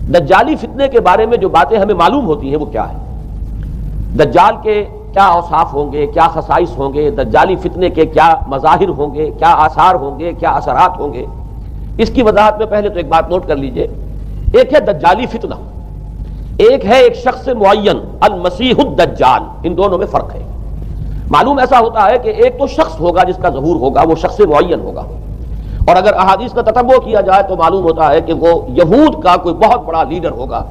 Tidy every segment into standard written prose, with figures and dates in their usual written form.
دجالی فتنے کے بارے میں جو باتیں ہمیں معلوم ہوتی ہیں وہ کیا ہے؟ دجال کے کیا اوصاف ہوں گے، کیا خصائص ہوں گے، دجالی فتنے کے کیا مظاہر ہوں گے، کیا آثار ہوں گے، کیا اثرات ہوں گے؟ اس کی وضاحت میں پہلے تو ایک بات نوٹ کر لیجئے، ایک ہے دجالی فتنہ، ایک ہے ایک شخص معین المسیح الدجال، ان دونوں میں فرق ہے۔ معلوم ایسا ہوتا ہے کہ ایک تو شخص ہوگا جس کا ظہور ہوگا، وہ شخص معین ہوگا، اور اگر احادیث کا تتبع کیا جائے تو معلوم ہوتا ہے کہ وہ یہود کا کوئی بہت بڑا لیڈر ہوگا،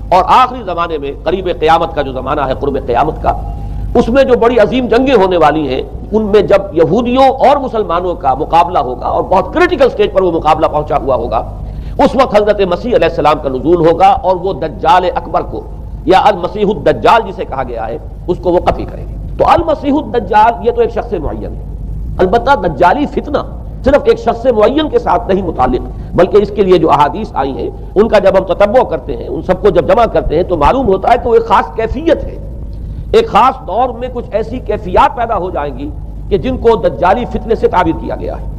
اور آخری زمانے میں قریب قیامت کا جو زمانہ ہے، قرب قیامت کا، اس میں جو بڑی عظیم جنگیں ہونے والی ہیں، ان میں جب یہودیوں اور مسلمانوں کا مقابلہ ہوگا اور بہت کریٹیکل سٹیج پر وہ مقابلہ پہنچا ہوا ہوگا، اس وقت حضرت مسیح علیہ السلام کا نزول ہوگا اور وہ دجال اکبر کو یا المسیح الدجال جسے کہا گیا ہے اس کو وہ قتل کریں گے۔ تو المسیح الدجال یہ تو ایک شخص معین ہے۔ البتہ دجالی فتنہ صرف ایک شخص معین کے ساتھ نہیں متعلق، بلکہ اس کے لیے جو احادیث آئی ہیں ان کا جب ہم تتبع کرتے ہیں، ان سب کو جب جمع کرتے ہیں تو معلوم ہوتا ہے کہ وہ ایک خاص کیفیت ہے، ایک خاص دور میں کچھ ایسی کیفیات پیدا ہو جائیں گی کہ جن کو دجالی فتنے سے تعبیر کیا گیا ہے۔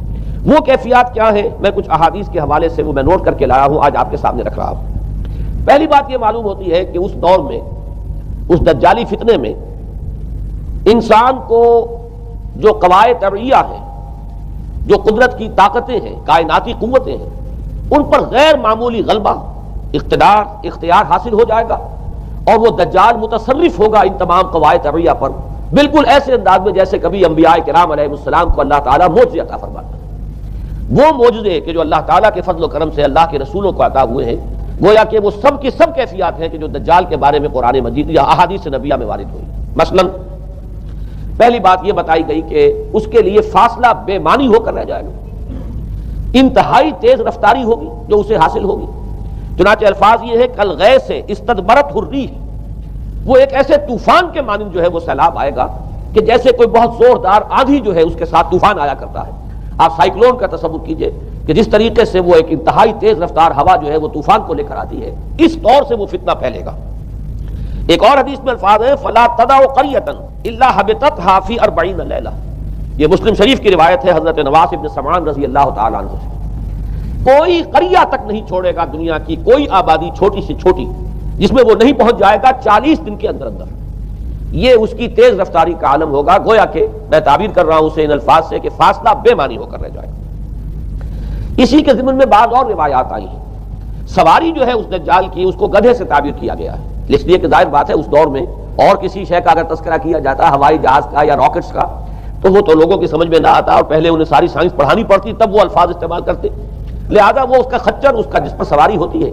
وہ کیفیات کیا ہے؟ میں کچھ احادیث کے حوالے سے وہ میں نوٹ کر کے لایا ہوں، آج آپ کے سامنے رکھ رہا ہوں۔ پہلی بات یہ معلوم ہوتی ہے کہ اس دور میں، اس دجالی فتنے میں، انسان کو جو قواعد طبعیہ ہیں، جو قدرت کی طاقتیں ہیں، کائناتی قوتیں ہیں، ان پر غیر معمولی غلبہ، اختیار حاصل ہو جائے گا، اور وہ دجال متصرف ہوگا ان تمام قواعد طبعیہ پر، بالکل ایسے انداز میں جیسے کبھی انبیاء کرام علیہ السلام کو اللہ تعالیٰ معجزے عطا فرماتا ہے۔ وہ معجزے کہ جو اللہ تعالیٰ کے فضل و کرم سے اللہ کے رسولوں کو عطا ہوئے ہیں، گویا کہ وہ سب کی سب کیفیات ہیں کہ جو دجال کے بارے میں قرآن مجید یا احادیث نبیہ میں وارد ہوئی۔ مثلا پہلی بات یہ بتائی گئی کہ اس کے لیے فاصلہ بے معنی ہو کر رہ جائے گا، انتہائی تیز رفتاری ہوگی جو اسے حاصل ہوگی۔ چنانچہ الفاظ یہ ہے کالغیث استدبرت الریح، وہ ایک ایسے طوفان کے مانند جو ہے وہ سیلاب آئے گا کہ جیسے کوئی بہت زوردار آندھی جو ہے اس کے ساتھ طوفان آیا کرتا ہے۔ آپ سائیکلون کا تصور کیجئے کہ جس طریقے سے وہ ایک انتہائی تیز رفتار ہوا جو ہے وہ طوفان کو لے کر آتی ہے، اس طور سے وہ فتنہ پھیلے گا۔ ایک اور حدیث میں الفاظ ہے فلا تدع قریۃ الا حبطتها فی 40 لیلہ، یہ مسلم شریف کی روایت ہے حضرت نواس بن سمعان رضی اللہ تعالیٰ عنہ سے۔ کوئی قریہ تک نہیں چھوڑے گا دنیا کی کوئی آبادی چھوٹی سے چھوٹی جس میں وہ نہیں پہنچ جائے گا 40 دن کے اندر اندر۔ یہ اس کی تیز رفتاری کا عالم ہوگا، گویا کہ میں تعبیر کر رہا ہوں اسے ان الفاظ سے کہ فاصلہ بے معنی ہو کر رہ جائے گا۔ اسی کے ضمن میں بعض اور روایات آئی ہیں۔ سواری جو ہے اس دجال کی اس کو گدھے سے تعبیر کیا گیا ہے، اس لیے کہ ظاہر بات ہے اس دور میں اور کسی شے کا اگر تذکرہ کیا جاتا ہوائی جہاز کا یا راکٹس کا تو وہ تو لوگوں کی سمجھ میں نہ آتا، اور پہلے انہیں ساری سائنس پڑھانی پڑتی تب وہ الفاظ استعمال کرتے، لہذا وہ اس کا خچر، اس کا جس پر سواری ہوتی ہے،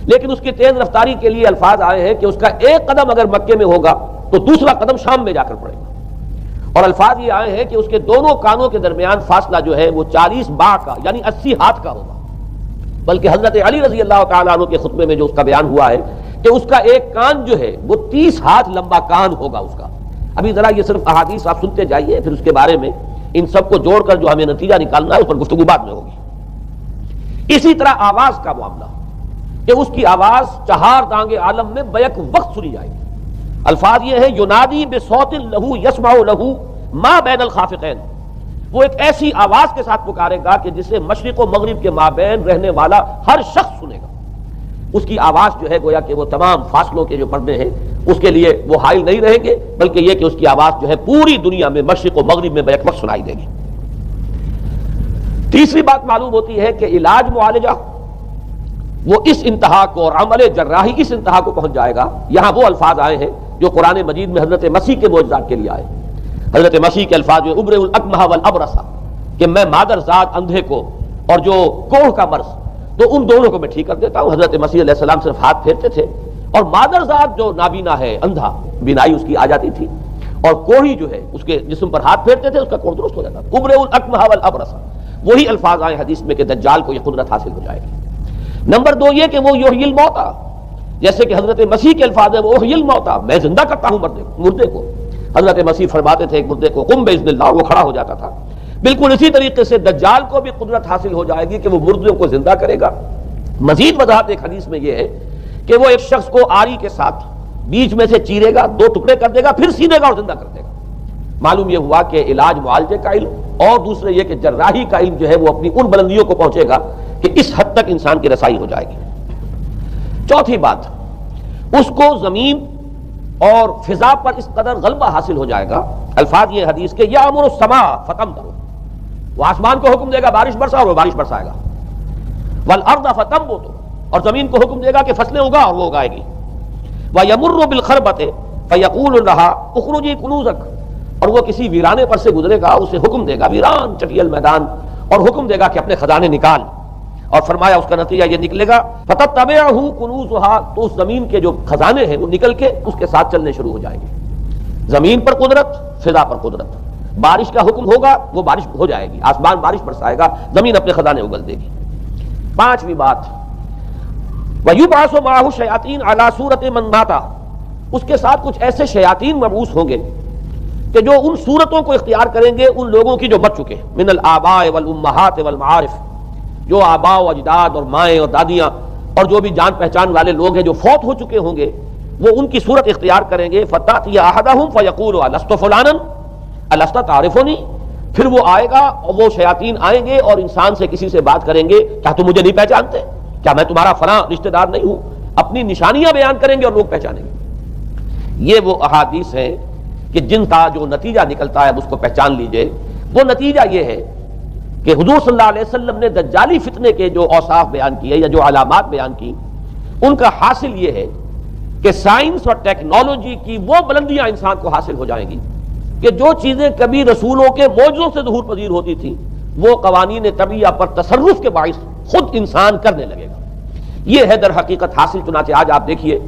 لیکن اس کی تیز رفتاری کے لیے الفاظ آئے ہیں کہ اس کا ایک قدم اگر مکے میں ہوگا تو دوسرا قدم شام میں جا کر پڑے گا، اور الفاظ یہ آئے ہیں کہ اس کے دونوں کانوں کے درمیان فاصلہ جو ہے وہ 40 باع کا یعنی 80 ہاتھ کا ہوگا۔ بلکہ حضرت علی رضی اللہ تعالیٰ عنہ کے خطبے میں جو اس کا بیان ہوا ہے کہ اس کا ایک کان جو ہے وہ 30 ہاتھ لمبا کان ہوگا اس کا۔ ابھی ذرا یہ صرف احادیث آپ سنتے جائیے، پھر اس کے بارے میں ان سب کو جوڑ کر جو ہمیں نتیجہ نکالنا ہے اس پر گفتگو بعد میں ہوگی۔ اسی طرح آواز کا معاملہ کہ اس کی آواز 4 دانگ عالم میں بیک وقت سنی جائے گی۔ الفاظ یہ ہے ینادی بصوت لہو یسمع لہو ما بین الخافقین، وہ ایک ایسی آواز کے ساتھ پکارے گا کہ جسے مشرق و مغرب کے مابین رہنے والا ہر شخص سنے گا۔ اس کی آواز جو ہے گویا کہ وہ تمام فاصلوں کے جو پردے ہیں اس کے لیے وہ حائل نہیں رہیں گے، بلکہ یہ کہ اس کی آواز جو ہے پوری دنیا میں مشرق و مغرب میں بیک وقت سنائی دے گی۔ تیسری بات معلوم ہوتی ہے کہ علاج معالجہ وہ اس انتہا کو اور عمل جراحی اس انتہا کو پہنچ جائے گا۔ یہاں وہ الفاظ آئے ہیں جو قرآن مجید میں حضرت مسیح کے معجزات کے لیے آئے۔ حضرت مسیح کے الفاظ جو ابرئ الاکمہ والابرص، کہ میں مادرزاد اندھے کو اور جو کوڑھ کا مرض تو ان دونوں کو میں ٹھیک کر دیتا ہوں۔ حضرت مسیح علیہ السلام صرف ہاتھ پھیرتے تھے اور مادرزاد جو نابینا ہے، اندھا، بینائی اس کی آ جاتی تھی، اور کوڑھی جو ہے اس کے جسم پر ہاتھ پھیرتے تھے اس کا کوڑھ درست ہو جاتا تھا۔ ابرئ الاکمہ والابرص، وہی الفاظ آئے حدیث میں کہ دجال کو یہ قدرت حاصل ہو جائے گی۔ نمبر 2 یہ کہ وہ یحیی الموتیٰ، جیسے کہ حضرت مسیح کے الفاظ ہیں وہ احیی الموتیٰ، میں زندہ کرتا ہوں مردے کو۔ حضرت مسیح فرماتے تھے ایک مردے کو قم باذن اللہ، وہ کھڑا ہو جاتا تھا۔ بالکل اسی طریقے سے دجال کو بھی قدرت حاصل ہو جائے گی کہ وہ مردوں کو زندہ کرے گا۔ مزید وضاحت ایک حدیث میں یہ ہے کہ وہ ایک شخص کو آری کے ساتھ بیچ میں سے چیرے گا، 2 ٹکڑے کر دے گا، پھر سینے گا اور زندہ کر دے گا۔ معلوم یہ ہوا کہ علاج معالجے کا علم اور دوسرے یہ کہ جراحی کا علم جو ہے وہ اپنی ان بلندیوں کو پہنچے گا کہ اس حد تک انسان کی رسائی ہو جائے گی۔ چوتھی بات، اس کو زمین اور فضا پر اس قدر غلبہ حاصل ہو جائے گا، الفاظ یہ حدیث کے یامر السماء فتمطر، وہ آسمان کو حکم دے گا بارش برسا اور وہ بارش برسائے گا، والارض فتنبت، اور زمین کو حکم دے گا کہ فصلیں اگا اور وہ اگائے گی، ویمر بالخربۃ فیقول لها اخرجی کنوزک، اور وہ کسی ویرانے پر سے گزرے گا، اسے حکم دے گا، ویران چٹیل میدان، اور حکم دے گا کہ اپنے خزانے نکال، اور فرمایا اس کا نتیجہ یہ نکلے گا فتتبعہ کنوزها، تو اس زمین کے جو خزانے ہیں وہ نکل کے اس کے ساتھ چلنے شروع ہو جائیں گے، زمین پر قدرت، فضا پر قدرت، بارش کا حکم ہوگا وہ بارش ہو جائے گی، آسمان بارش برسائے گا، زمین اپنے خزانے اگل دے گی۔ پانچویں بات، وَيُبْعَثُ مَعَهُ الشَّيَاطِينُ عَلَى صُورَةِ مَن مَاتَ، اس کے ساتھ کچھ ایسے شیاطین مبعوث ہوں گے کہ جو ان صورتوں کو اختیار کریں گے ان لوگوں کی جو مر چکے ہیں، من الآباء والأمہات والمعارف، جو آباء و اجداد اور مائیں اور دادیاں اور جو بھی جان پہچان والے لوگ ہیں جو فوت ہو چکے ہوں گے، وہ ان کی صورت اختیار کریں گے، فَتَأْتِيَ أَحَدَهُمْ فَيَقُولُ أَلَسْتُ فُلَانًا أَلَسْتَ تَعْرِفُنِي، پھر وہ آئے گا اور وہ شیاطین آئیں گے اور انسان سے کسی سے بات کریں گے، کیا تم مجھے نہیں پہچانتے، کیا میں تمہارا فلاں رشتہ دار نہیں ہوں، اپنی نشانیاں بیان کریں گے اور لوگ پہچانیں گے۔ یہ وہ احادیث ہیں کہ جن کا جو نتیجہ نکلتا ہے اس کو پہچان لیجئے۔ وہ نتیجہ یہ ہے کہ حضور صلی اللہ علیہ وسلم نے دجالی فتنے کے جو اوصاف بیان کیے یا جو علامات بیان کی، ان کا حاصل یہ ہے کہ سائنس اور ٹیکنالوجی کی وہ بلندیاں انسان کو حاصل ہو جائیں گی کہ جو چیزیں کبھی رسولوں کے معجزوں سے ظہور پذیر ہوتی تھیں، وہ قوانین طبیعہ پر تصرف کے باعث خود انسان کرنے لگے گا۔ یہ ہے در حقیقت حاصل۔ چنانچہ آج آپ دیکھیے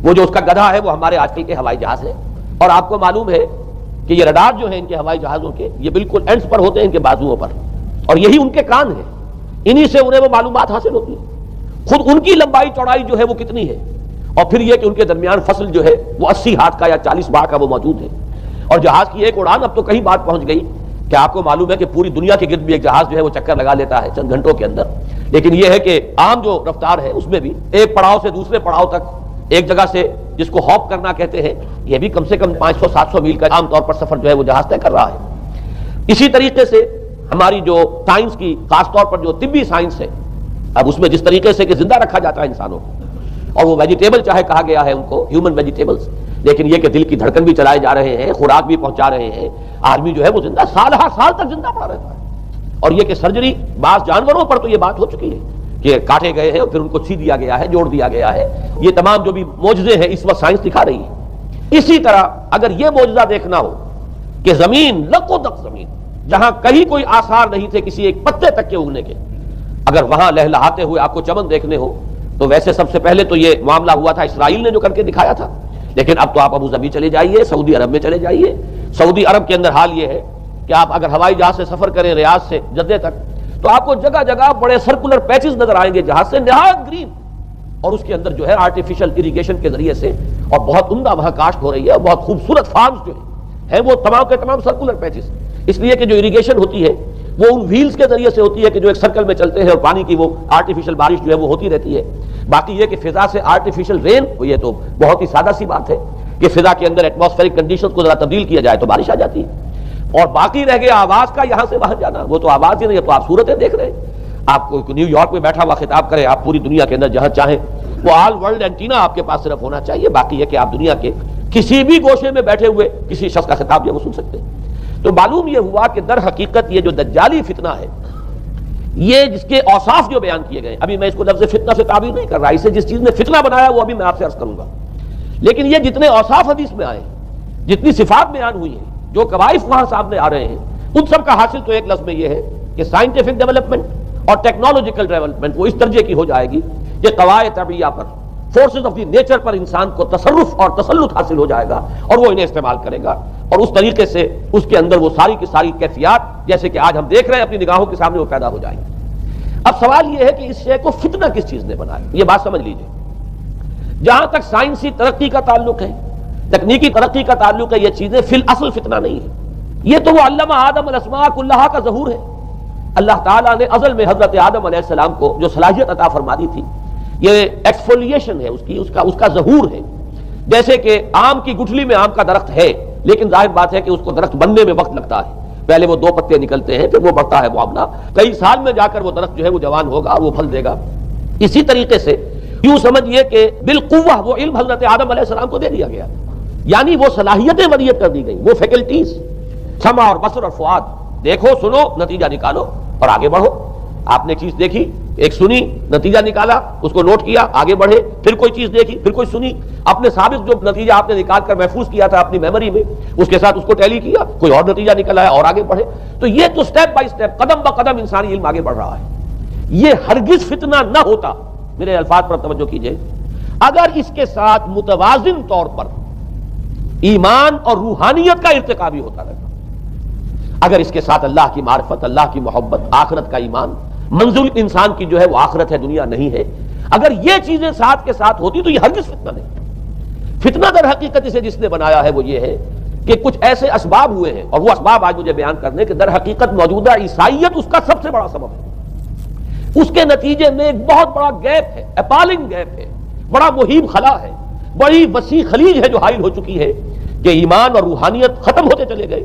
وہ جو اس کا گدھا ہے وہ ہمارے آج کل کے ہوائی جہاز ہے، اور آپ کو معلوم ہے کہ یہ رڈار جو ہیں ان کے ہوائی جہازوں کے، یہ بالکل اینڈز پر ہوتے ہیں ان کے بازوؤں پر، اور یہی ان کے کان ہیں، انہی سے انہیں وہ معلومات حاصل ہوتی ہیں، خود ان کی لمبائی چوڑائی جو ہے وہ کتنی ہے، اور پھر یہ کہ ان کے درمیان فصل جو ہے وہ 80 ہاتھ کا یا 40 بار کا وہ موجود ہے، اور جہاز کی ایک اڑان اب تو کہیں بات پہنچ گئی کہ آپ کو معلوم ہے کہ پوری دنیا کے گرد بھی ایک جہاز جو ہے وہ چکر لگا لیتا ہے چند گھنٹوں کے اندر، لیکن یہ ہے کہ عام جو رفتار ہے اس میں بھی ایک پڑاؤ سے دوسرے پڑاؤ تک، ایک جگہ سے جس کو ہاپ کرنا کہتے ہیں، یہ بھی کم سے کم 500-700 میل کا عام طور پر سفر جو ہے وہ جہاز طے کر رہا ہے۔ اسی طریقے سے ہماری جو سائنس کی، خاص طور پر جو طبی سائنس ہے، اب اس میں جس طریقے سے کہ زندہ رکھا جاتا ہے انسانوں کو، اور وہ ویجیٹیبل چاہے کہا گیا ہے ان کو ہیومن ویجیٹیبلز، لیکن یہ کہ دل کی دھڑکن بھی چلائے جا رہے ہیں، خوراک بھی پہنچا رہے ہیں، آدمی جو ہے وہ زندہ سال ہر سال تک زندہ پڑا رہتا ہے، اور یہ کہ سرجری بعض جانوروں پر تو یہ بات ہو چکی ہے کہ کاٹے گئے ہیں اور پھر ان کو سی دیا گیا ہے، جوڑ دیا گیا ہے، یہ تمام جو بھی معجزے ہیں اس وقت سائنس دکھا رہی ہے۔ اسی طرح اگر یہ معجزہ دیکھنا ہو کہ زمین لقو دق زمین، جہاں کہیں کوئی آثار نہیں تھے کسی ایک پتے تک کے اگنے کے، اگر وہاں لہلہاتے ہوئے آپ کو چمن دیکھنے ہو، تو ویسے سب سے پہلے تو یہ معاملہ ہوا تھا اسرائیل نے جو کر کے دکھایا تھا، لیکن اب تو آپ ابو ظبی چلے جائیے، سعودی عرب میں چلے جائیے، سعودی عرب کے اندر حال یہ ہے کہ آپ اگر ہوائی جہاز سے سفر کریں ریاض سے جدہ تک، تو آپ کو جگہ جگہ بڑے سرکولر پیچز نظر آئیں گے جہاز سے، نہایت گرین، اور اس کے اندر جو ہے آرٹیفیشل اریگیشن کے ذریعے سے اور بہت عمدہ وہاں کاشت ہو رہی ہے، اور بہت خوبصورت فارمز جو ہیں وہ تمام کے تمام سرکولر پیچز، اس لیے کہ جو اریگیشن ہوتی ہے وہ ان ویلز کے ذریعے سے ہوتی ہے کہ جو ایک سرکل میں چلتے ہیں، اور پانی کی وہ آرٹیفیشل بارش جو ہے وہ ہوتی رہتی ہے۔ باقی یہ کہ فضا سے آرٹیفیشل رین، یہ تو بہت ہی سادہ سی بات ہے کہ فضا کے اندر ایٹماسفیرک کنڈیشنز کو ذرا تبدیل کیا جائے تو بارش آ جاتی ہے، اور باقی رہ گیا آواز کا یہاں سے وہاں جانا، وہ تو آواز ہی نہیں ہے، تو آپ صورتیں دیکھ رہے ہیں، آپ کو نیو یارک میں بیٹھا ہوا خطاب کرے، آپ پوری دنیا کے اندر جہاں چاہیں وہ آل ورلڈ اینٹینا آپ کے پاس صرف ہونا چاہیے، باقی یہ کہ آپ دنیا کے کسی بھی گوشے میں بیٹھے ہوئے کسی شخص کا خطاب جو وہ سن سکتے ہیں۔ تو معلوم یہ ہوا کہ در حقیقت یہ جو دجالی فتنہ ہے، یہ جس کے اوصاف جو بیان کیے گئے، ابھی میں اس کو لفظ فتنہ سے تعبیر نہیں کر رہا، اسے جس چیز نے فتنہ بنایا وہ ابھی میں آپ سے عرض کروں گا، لیکن یہ جتنے اوصاف حدیث میں آئے، جتنی صفات بیان ہوئی ہیں، جو کوائف وہاں سامنے آ رہے ہیں، ان سب کا حاصل تو ایک لفظ میں یہ ہے کہ سائنٹیفک ڈیولپمنٹ اور ٹیکنالوجیکل ڈیولپمنٹ وہ اس درجے کی ہو جائے گی کہ قواعد طبیعہ پر، فورسز آف دی نیچر پر انسان کو تصرف اور تسلط حاصل ہو جائے گا، اور وہ انہیں استعمال کرے گا، اور اس طریقے سے اس کے اندر وہ ساری کی ساری کیفیات جیسے کہ آج ہم دیکھ رہے ہیں اپنی نگاہوں کے سامنے وہ پیدا ہو جائیں گے۔ اب سوال یہ ہے کہ اس شے کو فتنہ کس چیز نے بنایا، یہ بات سمجھ لیجئے۔ جہاں تک سائنسی ترقی کا تعلق ہے، تکنیکی ترقی کا تعلق ہے، یہ چیزیں فی الاصل فتنہ نہیں ہے، یہ تو وہ علم آدم الاسماء کلھا کا ظہور ہے۔ اللہ تعالیٰ نے ازل میں حضرت آدم علیہ السلام کو جو صلاحیت عطا فرما دی تھی، یہ ایکسفولیشن ہے اس کا ظہور ہے، جیسے کہ آم کی گٹھلی میں آم کا درخت ہے، لیکن ظاہر بات ہے کہ اس کو درخت بننے میں وقت لگتا ہے، پہلے وہ 2 پتے نکلتے ہیں، پھر وہ بڑھتا ہے معاملہ، کئی سال میں جا کر وہ درخت جو ہے وہ جوان ہوگا، وہ پھل دے گا۔ اسی طریقے سے یوں سمجھیے کہ بالقوہ وہ علم حضرت آدم علیہ السلام کو دے دیا گیا، یعنی وہ صلاحیتیں ودیت کر دی گئی، وہ فیکلٹیز، سمع اور بصر اور فؤاد، دیکھو سنو نتیجہ نکالو اور آگے بڑھو۔ آپ نے چیز دیکھی، ایک سنی، نتیجہ نکالا، اس کو نوٹ کیا، آگے بڑھے، پھر کوئی چیز دیکھی، پھر کوئی سنی، اپنے سابق جو نتیجہ آپ نے نکال کر محفوظ کیا تھا اپنی میموری میں، اس کے ساتھ اس کو ٹیلی کیا، کوئی اور نتیجہ نکل آیا اور آگے بڑھے۔ تو یہ تو سٹیپ بائی سٹیپ، قدم بہ قدم انسانی علم آگے بڑھ رہا ہے۔ یہ ہرگز فتنہ نہ ہوتا، میرے الفاظ پر توجہ کیجئے، اگر اس کے ساتھ متوازن طور پر ایمان اور روحانیت کا ارتقا بھی ہوتا رہتا، اگر اس کے ساتھ اللہ کی معرفت، اللہ کی محبت، آخرت کا ایمان، منزل انسان کی جو ہے وہ آخرت ہے، دنیا نہیں ہے، اگر یہ چیزیں ساتھ کے ساتھ ہوتی تو یہ ہرگز فتنہ نہیں۔ فتنہ در حقیقت اسے جس نے بنایا ہے وہ یہ ہے کہ کچھ ایسے اسباب ہوئے ہیں، اور وہ اسباب آج مجھے بیان کرنے کہ در حقیقت موجودہ عیسائیت اس کا سب سے بڑا سبب ہے۔ اس کے نتیجے میں ایک بہت بڑا گیپ ہے، اپالنگ گیپ ہے، بڑا مہیب خلا ہے، بڑی وسیع خلیج ہے جو حائل ہو چکی ہے کہ ایمان اور روحانیت ختم ہوتے چلے گئے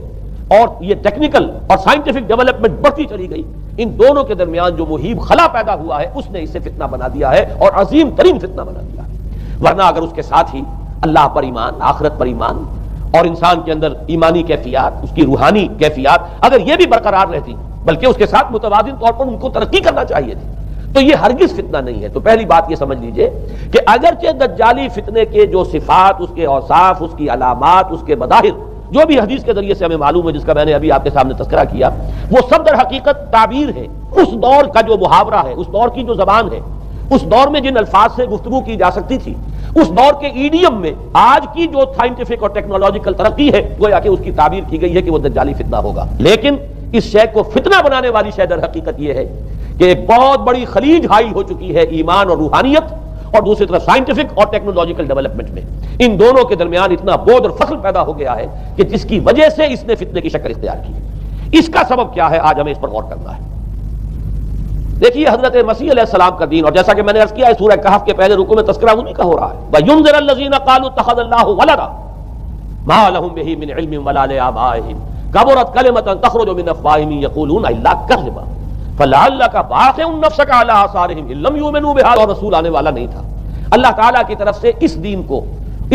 اور یہ ٹیکنیکل اور سائنٹیفک ڈیولپمنٹ بڑھتی چلی گئی۔ ان دونوں کے درمیان جو مہیب خلا پیدا ہوا ہے اس نے اسے فتنہ بنا دیا ہے، اور عظیم ترین فتنہ بنا دیا ہے۔ ورنہ اگر اس کے ساتھ ہی اللہ پر ایمان، آخرت پر ایمان، اور انسان کے اندر ایمانی کیفیات، اس کی روحانی کیفیات اگر یہ بھی برقرار رہتی، بلکہ اس کے ساتھ متوازن طور پر ان کو ترقی کرنا چاہیے تھی، تو یہ ہرگز فتنہ نہیں ہے۔ تو پہلی بات یہ سمجھ لیجئے کہ اگرچہ دجالی فتنے کے جو صفات، اس کے اوصاف، اس کی علامات، اس کے مظاہر جو بھی حدیث کے ذریعے سے ہمیں معلوم ہے، جس کا میں نے ابھی آپ کے سامنے تذکرہ کیا، وہ سب در حقیقت تعبیر ہے، اس دور کا جو محاورہ ہے، اس دور کی جو زبان ہے، اس دور میں جن الفاظ سے گفتگو کی جا سکتی تھی، اس دور کے ایڈیم میں آج کی جو سائنٹیفک اور ٹیکنالوجیکل ترقی ہے گویا کہ اس کی تعبیر کی گئی ہے کہ وہ دجالی فتنہ ہوگا۔ لیکن اس شے کو فتنہ بنانے والی شے در حقیقت یہ ہے کہ ایک بہت بڑی خلیج حائل ہو چکی ہے ایمان اور روحانیت، اور دوسری طرف سائنٹیفک اور ٹیکنالوجیکل ڈیولپمنٹ میں ان دونوں کے درمیان اتنا بعد اور فصل پیدا ہو گیا ہے کہ جس کی وجہ سے اس نے فتنے کی شکل اختیار کی۔ اس کا سبب کیا ہے، آج ہمیں اس پر غور کرنا ہے۔ دیکھیے حضرت مسیح علیہ السلام کا دین، اور جیسا کہ میں نے عرض کیا ہے سورہ کہف کے پہلے رکوع میں تذکرہ انہی کا ہو رہا ہے، وَيُنذِرَ الَّذِينَ قَالُوا اتَّخَذَ اللَّهُ وَلَدًا مَا لَهُم بِهِ مِنْ عِلْمٍ وَلَا لِآبَائِهِمْ كَبُرَتْ كَلِمَةً تَخْرُجُ مِنْ أَفْوَاهِهِمْ يَقُولُونَ إِلَّا كَذِبًا فَلَعَلَّكَ بَاخِعٌ نَفْسَكَ عَلَىٰ آثَارِهِمْ إِن لَّمْ يُؤْمِنُوا بِهَٰذَا، اور رسول آنے والا نہیں تھا۔ اللہ تعالیٰ کی طرف سے اس دین کو،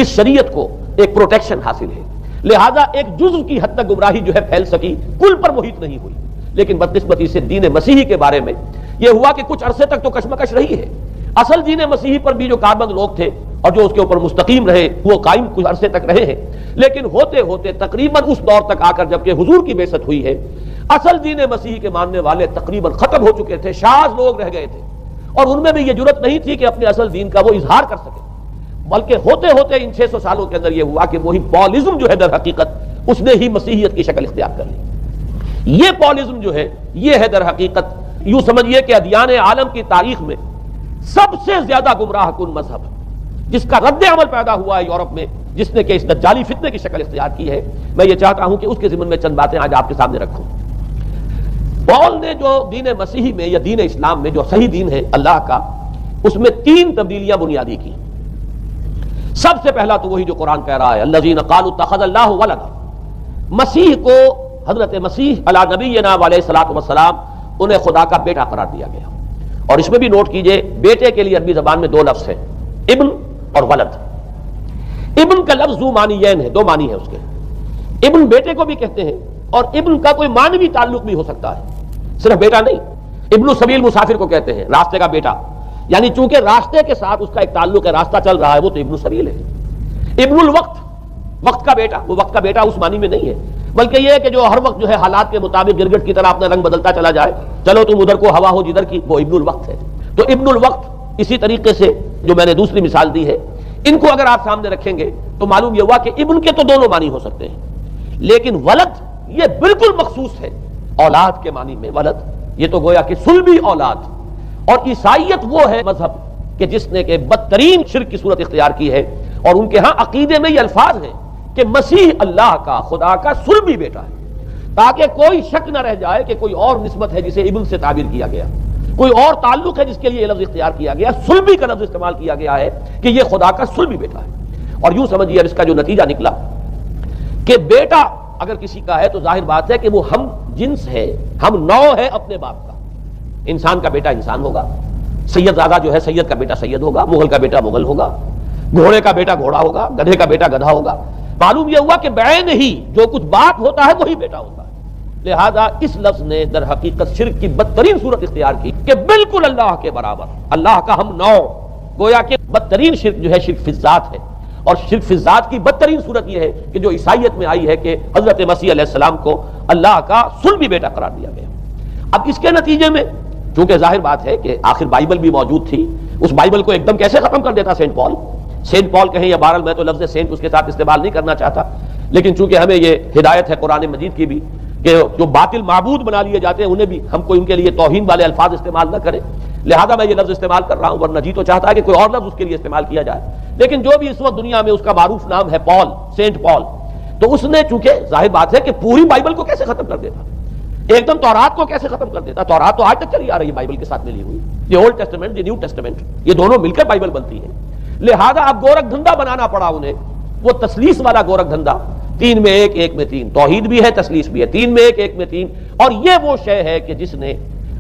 اس شریعت کو ایک پروٹیکشن حاصل ہے، لہذا ایک جزء کی حد تک گمراہی جو ہے پھیل سکی، کل پر محیط نہیں ہوئی۔ لیکن بدقسمتی سے دین مسیحی کے بارے میں یہ ہوا کہ کچھ عرصے تک تو کشمکش رہی ہے، اصل دین مسیحی پر بھی جو کاربند لوگ تھے اور جو اس کے اوپر مستقیم رہے وہ قائم کچھ عرصے تک رہے ہیں، لیکن ہوتے ہوتے تقریباً اس دور تک آ کر جب کہ حضور کی بعثت ہوئی ہے، اصل دین مسیحی کے ماننے والے تقریباً ختم ہو چکے تھے، شاذ لوگ رہ گئے تھے، اور ان میں بھی یہ جرت نہیں تھی کہ اپنے اصل دین کا وہ اظہار کر سکے، بلکہ ہوتے ہوتے ان 600 سالوں کے اندر یہ ہوا کہ وہی پالزم جو ہے در حقیقت اس نے ہی مسیحیت کی شکل اختیار کر لی۔ یہ پالزم جو ہے یہ ہے در حقیقت، یوں سمجھیے کہ ادیان عالم کی تاریخ میں سب سے زیادہ گمراہ کن مذہب، جس کا رد عمل پیدا ہوا ہے یورپ میں، جس نے کہ اس دجالی فتنے کی شکل اختیار کی ہے۔ میں یہ چاہتا ہوں کہ اس کے ضمن میں چند باتیں آج آپ کے سامنے رکھوں۔ پال نے جو دین مسیحی میں یا دین اسلام میں جو صحیح دین ہے اللہ کا، اس میں 3 تبدیلیاں بنیادی کی۔ سب سے پہلا تو وہی جو قرآن کہہ رہا ہے، الذین قالوا اتخذ اللہ ولدا، مسیح کو، حضرت مسیح علی نبینا علیہ الصلوۃ والسلام، انہیں خدا کا بیٹا قرار دیا گیا۔ اور اس میں بھی نوٹ کیجئے بیٹے کے لیے عربی زبان میں 2 لفظ ہیں، ابن اور ولد۔ ابن کا لفظ ذو معنیین ہے، 2 معنی ہے اس کے، ابن بیٹے کو بھی کہتے ہیں، اور ابن کا کوئی معنوی تعلق بھی ہو سکتا ہے، صرف بیٹا نہیں۔ ابن السبیل مسافر کو کہتے ہیں، راستے کا بیٹا، یعنی چونکہ راستے کے ساتھ اس کا ایک تعلق ہے، راستہ چل رہا ہے، وہ تو ابن السبیل ہے۔ ابن الوقت، وقت کا بیٹا، وہ وقت کا بیٹا اس معنی میں نہیں ہے، بلکہ یہ ہے کہ جو ہر وقت جو ہے حالات کے مطابق گرگٹ کی طرح اپنا رنگ بدلتا چلا جائے، چلو تم ادھر کو ہوا ہو جدھر کی، وہ ابن الوقت ہے۔ تو ابن الوقت اسی طریقے سے جو میں نے دوسری مثال دی ہے، ان کو اگر آپ سامنے رکھیں گے تو معلوم یہ ہوا کہ ابن کے تو دونوں معنی ہو سکتے ہیں، لیکن ولد یہ بالکل مخصوص ہے اولاد کے معنی میں۔ ولد یہ تو گویا کہ صلبی اولاد، اور عیسائیت وہ ہے مذہب کہ جس نے کہ بدترین شرک کی صورت اختیار کی ہے، اور ان کے ہاں عقیدے میں یہ الفاظ ہیں کہ مسیح اللہ کا، خدا کا صلبی بیٹا ہے، تاکہ کوئی شک نہ رہ جائے کہ کوئی اور نسبت ہے جسے ابن سے تعبیر کیا گیا، کوئی اور تعلق ہے جس کے لیے یہ لفظ اختیار کیا گیا، صلبی کا لفظ استعمال کیا گیا ہے کہ یہ خدا کا صلبی بیٹا ہے۔ اور یوں سمجھیے اس کا جو نتیجہ نکلا کہ بیٹا اگر کسی کا ہے تو ظاہر بات ہے کہ وہ ہم جنس ہے، ہم نوع ہے اپنے باپ کا۔ انسان کا بیٹا انسان ہوگا، سید زادہ جو ہے سید کا بیٹا سید ہوگا، مغل کا بیٹا مغل ہوگا، گھوڑے کا بیٹا گھوڑا ہوگا، گدھے کا بیٹا گدھا ہوگا۔ معلوم یہ ہوا کہ بعین ہی جو کچھ بات ہوتا ہے وہی بیٹا ہوتا ہے۔ لہذا اس لفظ نے در حقیقت شرک کی بدترین صورت اختیار کی کہ بالکل اللہ کے برابر، اللہ کا ہم نوع، گویا کہ بدترین شرک جو ہے شرک فی الذات ہے۔ اور شرک فی الذات کی بدترین صورت یہ ہے کہ جو عیسائیت میں آئی ہے کہ حضرت مسیح علیہ السلام کو اللہ کا صلبی بیٹا قرار دیا گیا۔ اب اس کے نتیجے میں چونکہ ظاہر بات ہے کہ آخر بائبل بھی موجود تھی، اس بائبل کو ایک دم کیسے ختم کر دیتا سینٹ پال کہیں یا بہرحال میں تو لفظ سینٹ اس کے ساتھ استعمال نہیں کرنا چاہتا، لیکن چونکہ ہمیں یہ ہدایت ہے قرآن مجید کی بھی کہ جو باطل معبود بنا لیے جاتے ہیں انہیں بھی ہم کو ان کے لیے توہین والے الفاظ استعمال نہ کریں، لہذا میں یہ لفظ استعمال کر رہا ہوں، ورنہ جی تو چاہتا ہے کہ کوئی اور لفظ اس کے لیے استعمال کیا جائے، لیکن جو بھی اس وقت دنیا میں اس کا معروف نام ہے پال، سینٹ پال، تو اس نے چونکہ ظاہر بات ہے کہ پوری بائبل کو کیسے ختم کر دیتا، ایک دم تورات کو کیسے ختم کر دیتا۔ تورات تو آج تک چلی آ رہی ہے بائبل کے ساتھ ملی ہوئی، یہ اولڈ ٹیسٹمنٹ، یہ نیو ٹیسٹمنٹ، یہ دونوں مل کر بائبل بنتی ہے۔ لہذا اب گورکھ دھندا بنانا پڑا انہیں، وہ تسلیس والا گورکھ دھندا، 3 میں 1 1 میں 3، توحید بھی ہے تسلیس بھی ہے، 3 میں 1 1 میں 3، اور یہ وہ شے ہے کہ جس نے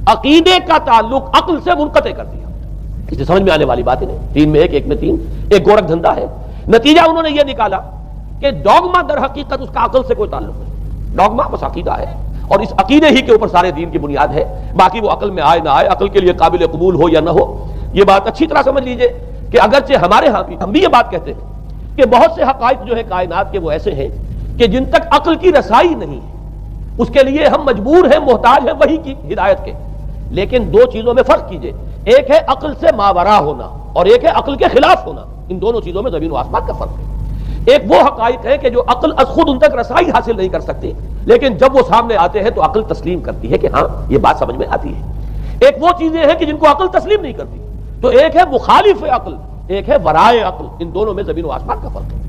عقیدے کا تعلق عقل سے منقطع کر دیا۔ اس سے سمجھ میں آنے والی بات ہے، 3 میں 1 1 میں 3 ایک گورکھ دھندا ہے۔ نتیجہ انہوں نے یہ نکالا کہ ڈوگما در حقیقت اس کا عقل سے کوئی تعلق نہیں، ڈوگما بس عقیدہ ہے، اور اس عقیدے ہی کے اوپر سارے دین کی بنیاد ہے، باقی وہ عقل میں آئے نہ آئے، عقل کے لیے قابل قبول ہو یا نہ ہو۔ یہ بات اچھی طرح سمجھ لیجئے کہ اگرچہ ہمارے ہاں بھی ہم بھی یہ بات کہتے ہیں کہ بہت سے حقائق جو ہے کائنات کے وہ ایسے ہیں کہ جن تک عقل کی رسائی نہیں ہے، اس کے لیے ہم مجبور ہیں، محتاج ہیں وحی کی ہدایت کے، لیکن 2 چیزوں میں فرق کیجئے، ایک ہے عقل سے ماورا ہونا اور ایک ہے عقل کے خلاف ہونا، ان دونوں چیزوں میں زمین و آسمان کا فرق ہے۔ ایک وہ حقائق ہے کہ جو عقل از خود ان تک رسائی حاصل نہیں کر سکتی، لیکن جب وہ سامنے آتے ہیں تو عقل تسلیم کرتی ہے کہ ہاں یہ بات سمجھ میں آتی ہے۔ ایک وہ چیزیں ہیں کہ جن کو عقل تسلیم نہیں کرتی، تو ایک ہے مخالف عقل، ایک ہے ورائے عقل، ان دونوں میں زمین و آسمان کا فرق ہے۔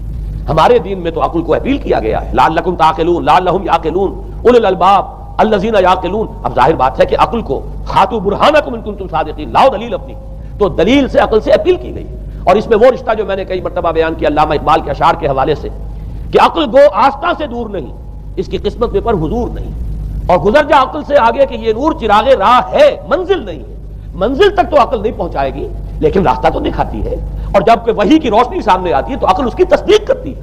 ہمارے دین میں تو عقل کو اپیل کیا گیا ہے، لعلکم تعقلون، لعلہم یعقلون، اولو الالباب الذین یعقلون۔ اب ظاہر بات ہے کہ عقل کو ہاتھو برہانکم ان کنتم صادقین، لاؤ دلیل اپنی، تو دلیل سے عقل سے اپیل کی گئی۔ اور اس میں وہ رشتہ جو میں نے کئی مرتبہ بیان کیا علامہ اقبال کے اشعار کے حوالے سے کہ عقل گو آستاں سے دور نہیں، اس کی قسمت میں پر حضور نہیں، اور گزر جا عقل سے آگے کہ یہ نور چراغ راہ ہے، منزل نہیں ہے۔ منزل تک تو عقل نہیں پہنچائے گی لیکن راستہ تو دکھاتی ہے، اور جب کہ وحی کی روشنی سامنے آتی ہے تو عقل اس کی تصدیق کرتی ہے۔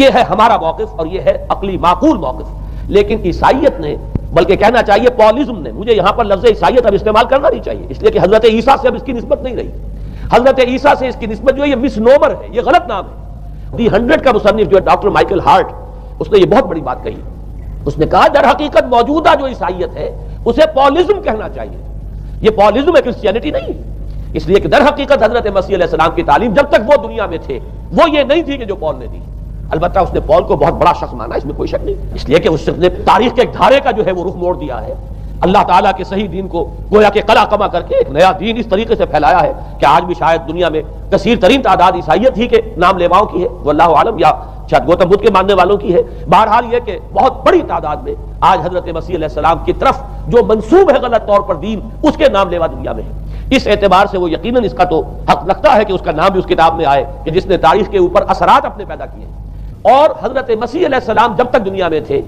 یہ ہے ہمارا موقف اور یہ ہے عقلی معقول موقف۔ لیکن عیسائیت نے، بلکہ کہنا چاہیے پالیزم نے، مجھے یہاں پر لفظ عیسائیت اب استعمال کرنا نہیں چاہیے اس لیے کہ حضرت عیسیٰ سے اب اس کی نسبت نہیں رہی، حضرت عیسیٰ سے اس کی نسبت جو ہے یہ مس نومر ہے، یہ غلط نام ہے۔ دی 100 کا مصنف جو ہے ڈاکٹر مائیکل ہارٹ، اس نے یہ بہت بڑی بات کہی، اس نے کہا در حقیقت موجودہ جو عیسائیت ہے اسے پالیزم کہنا چاہیے، یہ پالیزم ہے، کرسچینٹی نہیں، اس لیے کہ در حقیقت حضرت مسیح علیہ السلام کی تعلیم جب تک وہ دنیا میں تھے وہ یہ نہیں تھی کہ جو پال نے دی۔ البتہ اس نے پال کو بہت بڑا شخص مانا، اس میں کوئی شک نہیں، اس لیے کہ اس نے تاریخ کے ایک دھارے کا جو ہے وہ رخ موڑ دیا ہے، اللہ تعالیٰ کے صحیح دین کو گویا کہ قلع قمع کر کے ایک نیا دین اس طریقے سے پھیلایا ہے کہ آج بھی شاید دنیا میں کثیر ترین تعداد عیسائیت ہی کے نام لیواؤں کی ہے، واللہ عالم، یا شاید گوتم بدھ کے ماننے والوں کی ہے۔ بہرحال یہ کہ بہت بڑی تعداد میں آج حضرت مسیح علیہ السلام کی طرف جو منسوب ہے غلط طور پر دین، اس کے نام لیوا دنیا میں ہے۔ اس اعتبار سے وہ یقیناً اس کا تو حق لگتا ہے کہ اس کا نام بھی اس کتاب میں آئے کہ جس نے تاریخ کے اوپر اثرات اپنے پیدا کیے۔ اور حضرت مسیح علیہ السلام جب تک دنیا میں تھے،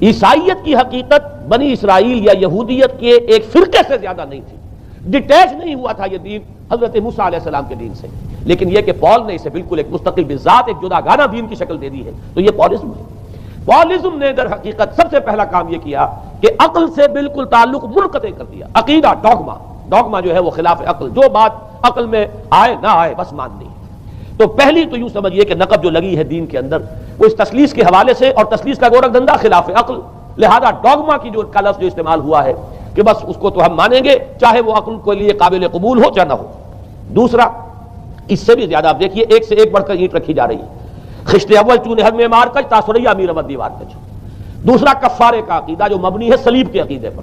عیسائیت کی حقیقت بنی اسرائیل یا یہودیت کے ایک فرقے سے زیادہ نہیں تھی، ڈیٹیچ نہیں ہوا تھا یہ دین حضرت موسیٰ علیہ السلام کے دین سے، لیکن یہ کہ پال نے اسے بالکل ایک مستقل بذات ایک جداگانہ دین کی شکل دے دی ہے، تو یہ پالیزم ہے۔ پالیزم نے در حقیقت سب سے پہلا کام یہ کیا کہ عقل سے بالکل تعلق منقطع کر دیا۔ عقیدہ ڈوگما جو ہے وہ خلاف عقل، جو بات عقل میں آئے نہ آئے بس ماننی۔ تو پہلی تو یوں سمجھیے کہ نقب جو لگی ہے دین کے اندر وہ اس تسلیس کے حوالے سے، اور تسلیس کا گورکھ دھندا خلاف عقل، لہذا ڈوگما کی جو کا لفظ جو استعمال ہوا ہے کہ بس اس کو تو ہم مانیں گے چاہے وہ عقل کے لیے قابل قبول ہو یا نہ ہو۔ دوسرا، اس سے بھی زیادہ آپ دیکھیے ایک سے ایک بڑھ کر اینٹ رکھی جا رہی ہے، خشت اول چون حد میں مار کر تاثریہ امیر احمد دیوار کچ۔ دوسرا کفارے کا عقیدہ جو مبنی ہے صلیب کے عقیدے پر۔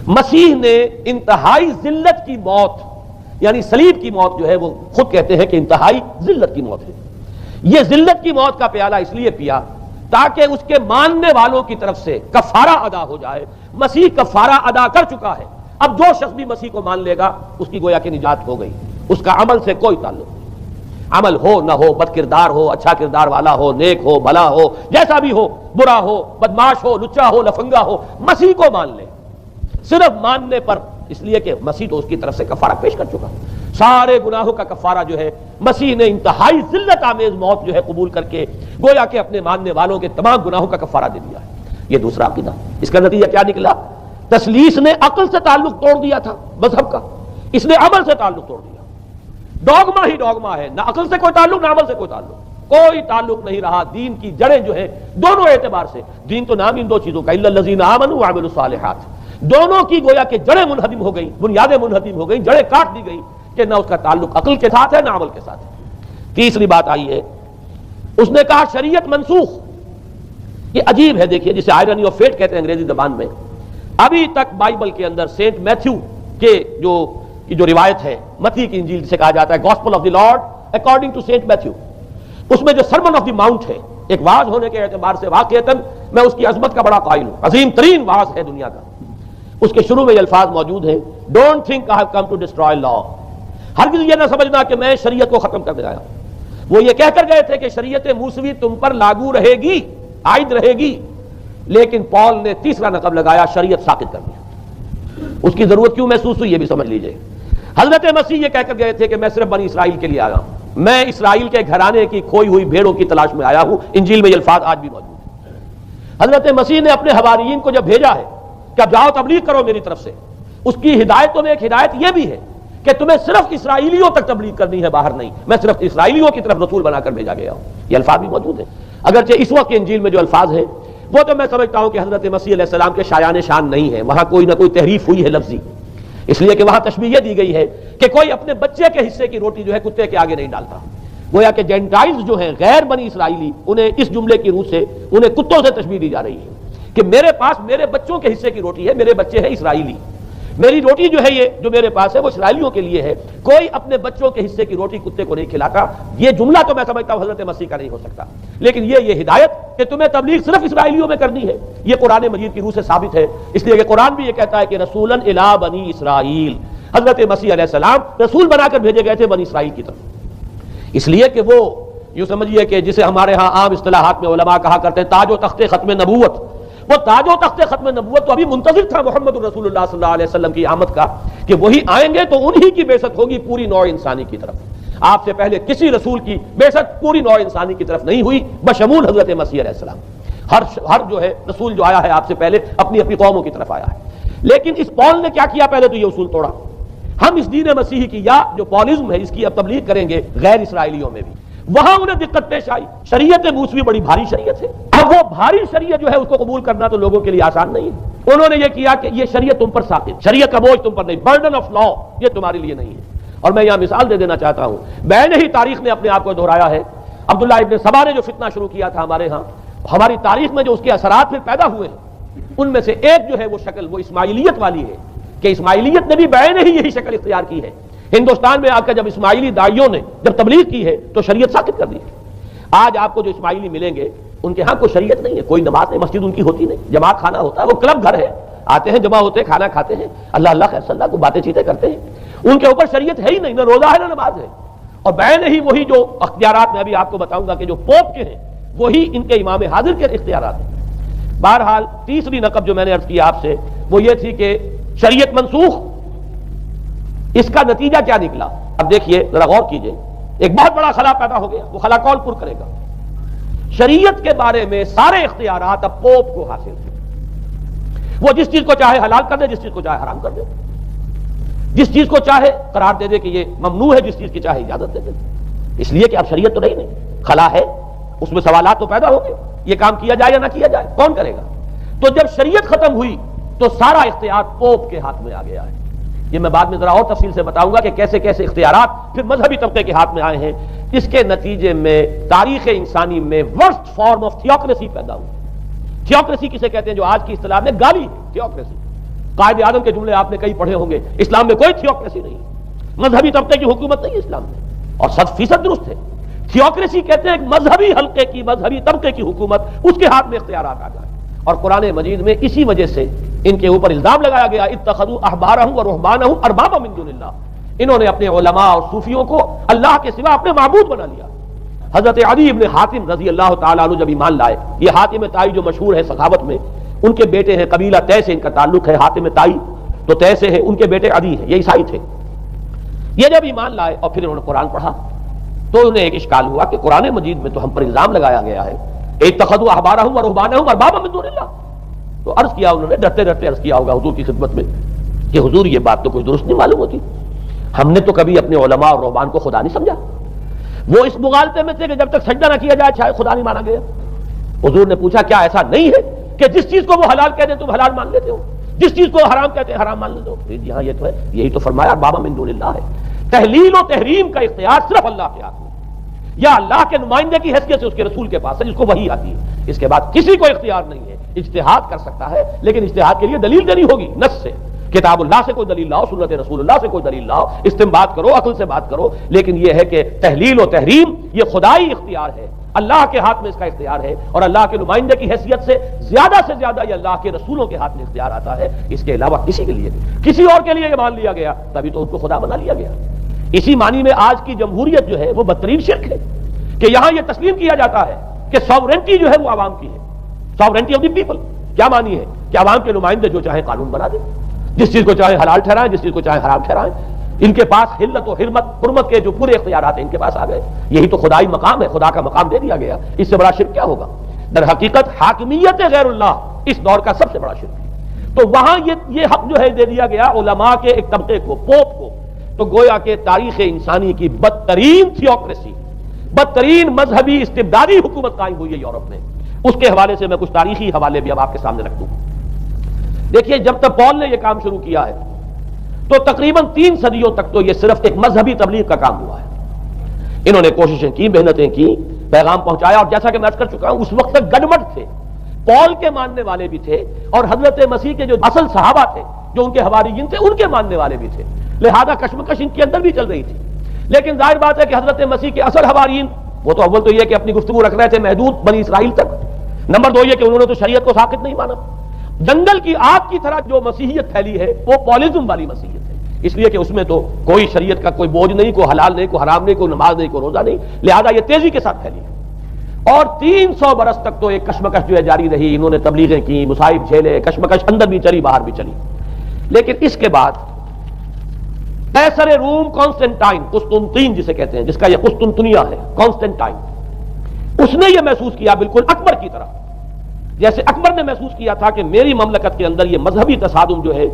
مسیح نے انتہائی ذلت کی موت، یعنی صلیب کی موت جو ہے وہ خود کہتے ہیں کہ انتہائی ذلت کی موت ہے۔ یہ ذلت کی موت کا پیالہ اس لیے پیا تاکہ اس کے ماننے والوں کی طرف سے کفارہ ادا ہو جائے۔ مسیح کفارہ ادا کر چکا ہے، اب جو شخص بھی مسیح کو مان لے گا اس کی گویا کہ نجات ہو گئی، اس کا عمل سے کوئی تعلق نہیں، عمل ہو نہ ہو، بد کردار ہو، اچھا کردار والا ہو، نیک ہو، بھلا ہو، جیسا بھی ہو، برا ہو، بدماش ہو، لچا ہو، لفنگا ہو، مسیح کو مان لے، صرف ماننے پر اس لیے کہ مسیح تو اس کی طرف سے کفارہ پیش کر چکا، سارے گناہوں کا کفارہ جو ہے مسیح نے انتہائی ذلت آمیز موت جو ہے قبول کر کے گویا کہ اپنے ماننے والوں کے تمام گناہوں کا کفارہ دے دیا ہے۔ یہ دوسرا عقیدہ۔ اس کا نتیجہ کیا نکلا؟ تثلیث نے عقل سے تعلق توڑ دیا تھا مذہب کا، اس نے عمل سے تعلق توڑ دیا۔ ڈوگما ہی ڈوگما ہے، نہ عقل سے کوئی تعلق نہ عمل سے کوئی تعلق، کوئی تعلق نہیں رہا۔ دین کی جڑیں جو ہے دونوں اعتبار سے، دین تو نام ان دو چیزوں کا، الا الذین آمنوا وعملوا الصالحات، دونوں کی گویا کہ جڑیں منہدم ہو گئی، بنیادیں منہدم ہو گئی، جڑیں کاٹ دی گئی کہ نہ اس کا تعلق عقل کے ساتھ ہے نہ عمل کے ساتھ ہے۔ تیسری بات آئی ہے، اس نے کہا شریعت منسوخ۔ یہ عجیب ہے، دیکھیے جسے آئرنی آف فیٹ کہتے ہیں انگریزی زبان میں۔ ابھی تک بائبل کے اندر سینٹ میتھیو کے جو روایت ہے، متی کی انجیل جسے کہا جاتا ہے gospel of the Lord according to Saint Matthew, اس میں جو سرمن آف دی ماؤنٹ ہے، ایک واعظ ہونے کے اعتبار سے واقعتاً میں اس کی عظمت کا بڑا قائل ہوں، عظیم ترین واعظ ہے دنیا کا۔ اس کے شروع میں یہ الفاظ موجود ہیں، don't think I have come to destroy law, ہرگز یہ نہ سمجھنا کہ میں شریعت کو ختم کرنے آیا۔ وہ یہ کہہ کر گئے تھے کہ شریعت موسوی تم پر لاگو رہے گی، عائد رہے گی، لیکن پال نے تیسرا نقب لگایا، شریعت ساقط کر دیا۔ اس کی ضرورت کیوں محسوس ہوئی یہ بھی سمجھ لیجئے۔ حضرت مسیح یہ کہہ کر گئے تھے کہ میں صرف بنی اسرائیل کے لیے آیا ہوں، میں اسرائیل کے گھرانے کی کھوئی ہوئی بھیڑوں کی تلاش میں آیا ہوں۔ انجیل میں یہ الفاظ آج بھی موجود ہیں۔ حضرت مسیح نے اپنے حواریین کو جب بھیجا ہے کہ اب جاؤ تبلیغ کرو میری طرف سے، اس کی ہدایتوں میں ایک ہدایت یہ بھی ہے کہ تمہیں صرف اسرائیلیوں تک تبلیغ کرنی ہے، باہر نہیں، میں صرف اسرائیلیوں کی طرف رسول بنا کر بھیجا گیا ہوں۔ یہ الفاظ بھی موجود ہیں، اگرچہ اس وقت کی انجیل میں جو الفاظ ہیں وہ تو میں سمجھتا ہوں کہ حضرت مسیح علیہ السلام کے شایان شان نہیں ہے، وہاں کوئی نہ کوئی تحریف ہوئی ہے لفظی، اس لیے کہ وہاں تشبیہ دی گئی ہے کہ کوئی اپنے بچے کے حصے کی روٹی جو ہے کتے کے آگے نہیں ڈالتا۔ گویا کہ جینٹائلز جو ہیں غیر بنی اسرائیلی، انہیں اس جملے کی روح سے انہیں کتوں سے تشبیہ دی جا رہی ہے کہ میرے پاس میرے بچوں کے حصے کی روٹی ہے، میرے بچے ہیں اسرائیلی، میری روٹی جو ہے یہ جو میرے پاس ہے وہ اسرائیلیوں کے لیے ہے، کوئی اپنے بچوں کے حصے کی روٹی کتے کو نہیں کھلاتا۔ یہ جملہ تو میں سمجھتا ہوں حضرت مسیح کا نہیں ہو سکتا، لیکن یہ ہدایت کہ تمہیں تبلیغ صرف اسرائیلیوں میں کرنی ہے، یہ قرآن مجید کی روح سے ثابت ہے، اس لیے کہ قرآن بھی یہ کہتا ہے کہ رسولاً الی بنی اسرائیل، حضرت مسیح علیہ السلام رسول بنا کر بھیجے گئے تھے بنی اسرائیل کی طرف، اس لیے کہ وہ یوں سمجھیے کہ جسے ہمارے ہاں عام اصطلاحات میں علماء کہا کرتے ہیں تاج و تخت ختم نبوت، وہ تاج و تخت ختم نبوت تو ابھی منتظر تھا محمد رسول اللہ صلی اللہ علیہ وسلم کی آمد کا، کہ وہی آئیں گے تو انہی کی بعثت ہوگی پوری نوع انسانی کی طرف۔ آپ سے پہلے کسی رسول کی بعثت پوری نوع انسانی کی طرف نہیں ہوئی بشمول حضرت مسیح علیہ السلام۔ ہر جو ہے رسول جو آیا ہے آپ سے پہلے اپنی اپنی قوموں کی طرف آیا ہے، لیکن اس پال نے کیا کیا؟ پہلے تو یہ اصول توڑا، ہم اس دین مسیحی کی یا جو پالزم ہے اس کی اب تبلیغ کریں گے غیر اسرائیلیوں میں بھی۔ وہاں انہیں دقت پیش آئی، شریعت موسوی بڑی بھاری شریعت ہے، اب وہ بھاری شریعت جو ہے اس کو قبول کرنا تو لوگوں کے لیے آسان نہیں ہے۔ انہوں نے یہ کیا کہ یہ شریعت تم پر ساقط، شریعت کا بوجھ تم پر نہیں، برڈن آف لا یہ تمہارے لیے نہیں ہے۔ اور میں یہاں مثال دے دینا چاہتا ہوں، میں نے ہی تاریخ نے اپنے آپ کو دہرایا ہے، عبداللہ ابن سبا نے جو فتنہ شروع کیا تھا ہمارے ہاں، ہماری تاریخ میں جو اس کے اثرات پھر پیدا ہوئے ہیں، ان میں سے ایک جو ہے وہ شکل وہ اسماعیلیت والی ہے، کہ اسماعیلیت نے بھی بعین ہی یہی شکل اختیار کی ہے۔ ہندوستان میں آ کر جب اسماعیلی داعیوں نے جب تبلیغ کی ہے تو شریعت ساقط کر دی ہے۔ آج آپ کو جو اسماعیلی ملیں گے ان کے ہاں کوئی شریعت نہیں ہے، کوئی نماز نہیں، مسجد ان کی ہوتی نہیں، جماعت خانہ ہوتا ہے، وہ کلب گھر ہے، آتے ہیں جمع ہوتے ہیں، کھانا کھاتے ہیں، اللہ اللہ خیر صلی اللہ کو باتیں چیتیں کرتے ہیں، ان کے اوپر شریعت ہے ہی نہیں، نہ روزہ ہے نہ نماز ہے۔ اور بعین ہی وہی جو اختیارات میں ابھی آپ کو بتاؤں گا کہ جو پوپ کے ہیں وہی ان کے امام حاضر کے اختیارات ہیں۔ بہرحال تیسری نقب جو میں نے عرض کی آپ سے وہ یہ تھی کہ شریعت منسوخ، اس کا نتیجہ کیا نکلا؟ اب دیکھیے ذرا غور کیجئے، ایک بہت بڑا خلا پیدا ہو گیا، وہ خلا کون پر کرے گا؟ شریعت کے بارے میں سارے اختیارات اب پوپ کو حاصل تھے، وہ جس چیز کو چاہے حلال کر دے، جس چیز کو چاہے حرام کر دے، جس چیز کو چاہے قرار دے دے کہ یہ ممنوع ہے، جس چیز کی چاہے اجازت دے دے، اس لیے کہ اب شریعت تو نہیں خلا ہے، اس میں سوالات تو پیدا ہو گئے، یہ کام کیا جائے یا نہ کیا جائے، کون کرے گا؟ تو جب شریعت ختم ہوئی تو سارا اختیار پوپ کے ہاتھ میں آ گیا ہے۔ یہ میں بعد میں ذرا اور تفصیل سے بتاؤں گا کہ کیسے کیسے اختیارات پھر مذہبی طبقے کے ہاتھ میں آئے ہیں، اس کے نتیجے میں تاریخ انسانی میں ورسٹ فارم آف تھیوکریسی پیدا ہوئی۔ تھیوکریسی کسے کہتے ہیں؟ جو آج کی اصطلاح میں گالی ہے، تھیوکریسی۔ قائد اعظم کے جملے آپ نے کئی پڑھے ہوں گے، اسلام میں کوئی تھیوکریسی نہیں، مذہبی طبقے کی حکومت نہیں ہے اسلام میں، اور 100% درست ہے۔ تھیوکریسی کہتے ہیں ایک مذہبی حلقے کی، مذہبی طبقے کی حکومت، اس کے ہاتھ میں اختیارات آ جائے، اور قرآن مجید میں اسی وجہ سے ان کے اوپر الزام لگایا گیا اتخذوا احبارهم ورهبانهم اربابا من دون اللہ، انہوں نے اپنے علماء اور صوفیوں کو اللہ کے سوا اپنے معبود بنا لیا۔ حضرت عدی ابن حاتم رضی اللہ تعالیٰ عنہ جب ایمان لائے، یہ حاتم طائی جو مشہور ہے سخاوت میں، ان کے بیٹے ہیں، قبیلہ طے سے ان کا تعلق ہے، حاتم طائی، تو طے سے ہے، ان کے بیٹے عدی ہیں، یہ عیسائی تھے۔ یہ جب ایمان لائے اور پھر انہوں نے قرآن پڑھا تو انہیں ایک اشکال ہوا کہ قرآن مجید میں تو ہم پر الزام لگایا گیا ہے اتخذوا احبارهم ورهبانهم اربابا من دون اللہ۔ تو عرض کیا انہوں نے، ڈرتے ڈرتے عرض کیا ہوگا حضور کی خدمت میں کہ حضور یہ بات تو کوئی درست نہیں معلوم ہوتی، ہم نے تو کبھی اپنے علماء اور رہبان کو خدا نہیں سمجھا، وہ اس مغالطے میں تھے کہ جب تک سجدہ نہ کیا جائے شاید خدا نہیں مانا گیا۔ حضور نے پوچھا کیا ایسا نہیں ہے کہ جس چیز کو وہ حلال کہہ دیں تم حلال مان لیتے ہو، جس چیز کو حرام کہتے ہیں حرام مان لیتے ہو؟ جی ہاں یہ تو ہے، یہی تو فرمایا اربابا من دون اللہ ہے۔ تحلیل و تحریم کا اختیار صرف اللہ کے ہاتھ میں، یا اللہ کے نمائندے کی حیثیت سے اس کے رسول کے پاس ہے جس کو وحی آتی ہے، اس کے بعد کسی کو اختیار نہیں ہے۔ اجتہاد کر سکتا ہے لیکن اجتہاد کے لیے دلیل دینی ہوگی، نص سے، کتاب اللہ سے کوئی دلیل لاؤ، سنت رسول اللہ سے کوئی دلیل لاؤ، استنباط کرو، عقل سے بات کرو، لیکن یہ ہے کہ تحلیل و تحریم یہ خدائی اختیار ہے، اللہ کے ہاتھ میں اس کا اختیار ہے، اور اللہ کے نمائندے کی حیثیت سے زیادہ یہ اللہ کے رسولوں کے ہاتھ میں اختیار آتا ہے، اس کے علاوہ کسی کے لیے نہیں۔ کسی اور کے لیے یہ مان لیا گیا تبھی تو ان کو خدا بنا لیا گیا۔ اسی معنی میں آج کی جمہوریت جو ہے وہ بدترین شرک ہے کہ یہاں یہ تسلیم کیا جاتا ہے کہ ساورنٹی جو ہے وہ عوام کی ہے، ساورنٹی آف دی پیپل۔ کیا معنی ہے کہ عوام کے نمائندے جو چاہیں قانون بنا دیں، جس چیز کو چاہے حلال ٹھہرائیں، جس چیز کو چاہے حرام ٹھہرائیں، ان کے پاس حلت و حرمت کے جو پورے اختیارات ہیں ان کے پاس آ گئے۔ یہی تو خدائی مقام ہے، خدا کا مقام دے دیا گیا، اس سے بڑا شرک کیا ہوگا؟ در حقیقت حاکمیت غیر اللہ اس دور کا سب سے بڑا شرک ہے۔ تو وہاں یہ حق جو ہے دے دیا گیا علماء کے ایک طبقے کو، پوپ کو، تو گویا کہ تاریخ انسانی کی بدترین تھیوکریسی، بدترین مذہبی استبدادی حکومت قائم ہوئی ہے یورپ میں۔ اس کے حوالے سے میں کچھ تاریخی حوالے بھی اب آپ کے سامنے رکھ دوں۔ دیکھیے جب تک پال نے یہ کام شروع کیا ہے تو تقریباً 3 صدیوں تک تو یہ صرف ایک مذہبی تبلیغ کا کام ہوا ہے۔ انہوں نے کوششیں کی، محنتیں کی، پیغام پہنچایا، اور جیسا کہ میں عرض کر چکا ہوں اس وقت تک گڈمٹ تھے، پال کے ماننے والے بھی تھے اور حضرت مسیح کے جو اصل صحابہ تھے جو ان کے حواریین تھے ان کے ماننے والے بھی تھے، لہذا کشمکش ان کے اندر بھی چل رہی تھی۔ لیکن ظاہر بات ہے کہ حضرت مسیح کے اصل حواریین وہ تو اول تو یہ کہ اپنی گفتگو رکھ رہے تھے محدود بنی اسرائیل تک، نمبر 2 یہ کہ انہوں نے تو شریعت کو ساقط نہیں مانا۔ جنگل کی آگ کی طرح جو مسیحیت پھیلی ہے وہ پالزم والی مسیحیت ہے، اس لیے کہ اس میں تو کوئی شریعت کا کوئی بوجھ نہیں، کوئی حلال نہیں، کوئی حرام نہیں، کوئی نماز نہیں، کوئی روزہ نہیں، لہذا یہ تیزی کے ساتھ پھیلی ہے۔ اور 300 برس تک تو ایک کشمکش جو ہے جاری رہی، انہوں نے تبلیغیں کی، مصائب جھیلے، کشمکش اندر بھی چلی باہر بھی چلی۔ لیکن اس کے بعد قیصر روم کانسٹنٹائن، قسطنطین جسے کہتے ہیں، جس کا یہ قسطنطنیہ ہے، کانسٹنٹائن، اس نے یہ محسوس کیا بالکل اکبر کی طرح، جیسے اکبر نے محسوس کیا تھا کہ میری مملکت کے اندر یہ مذہبی تصادم جو ہے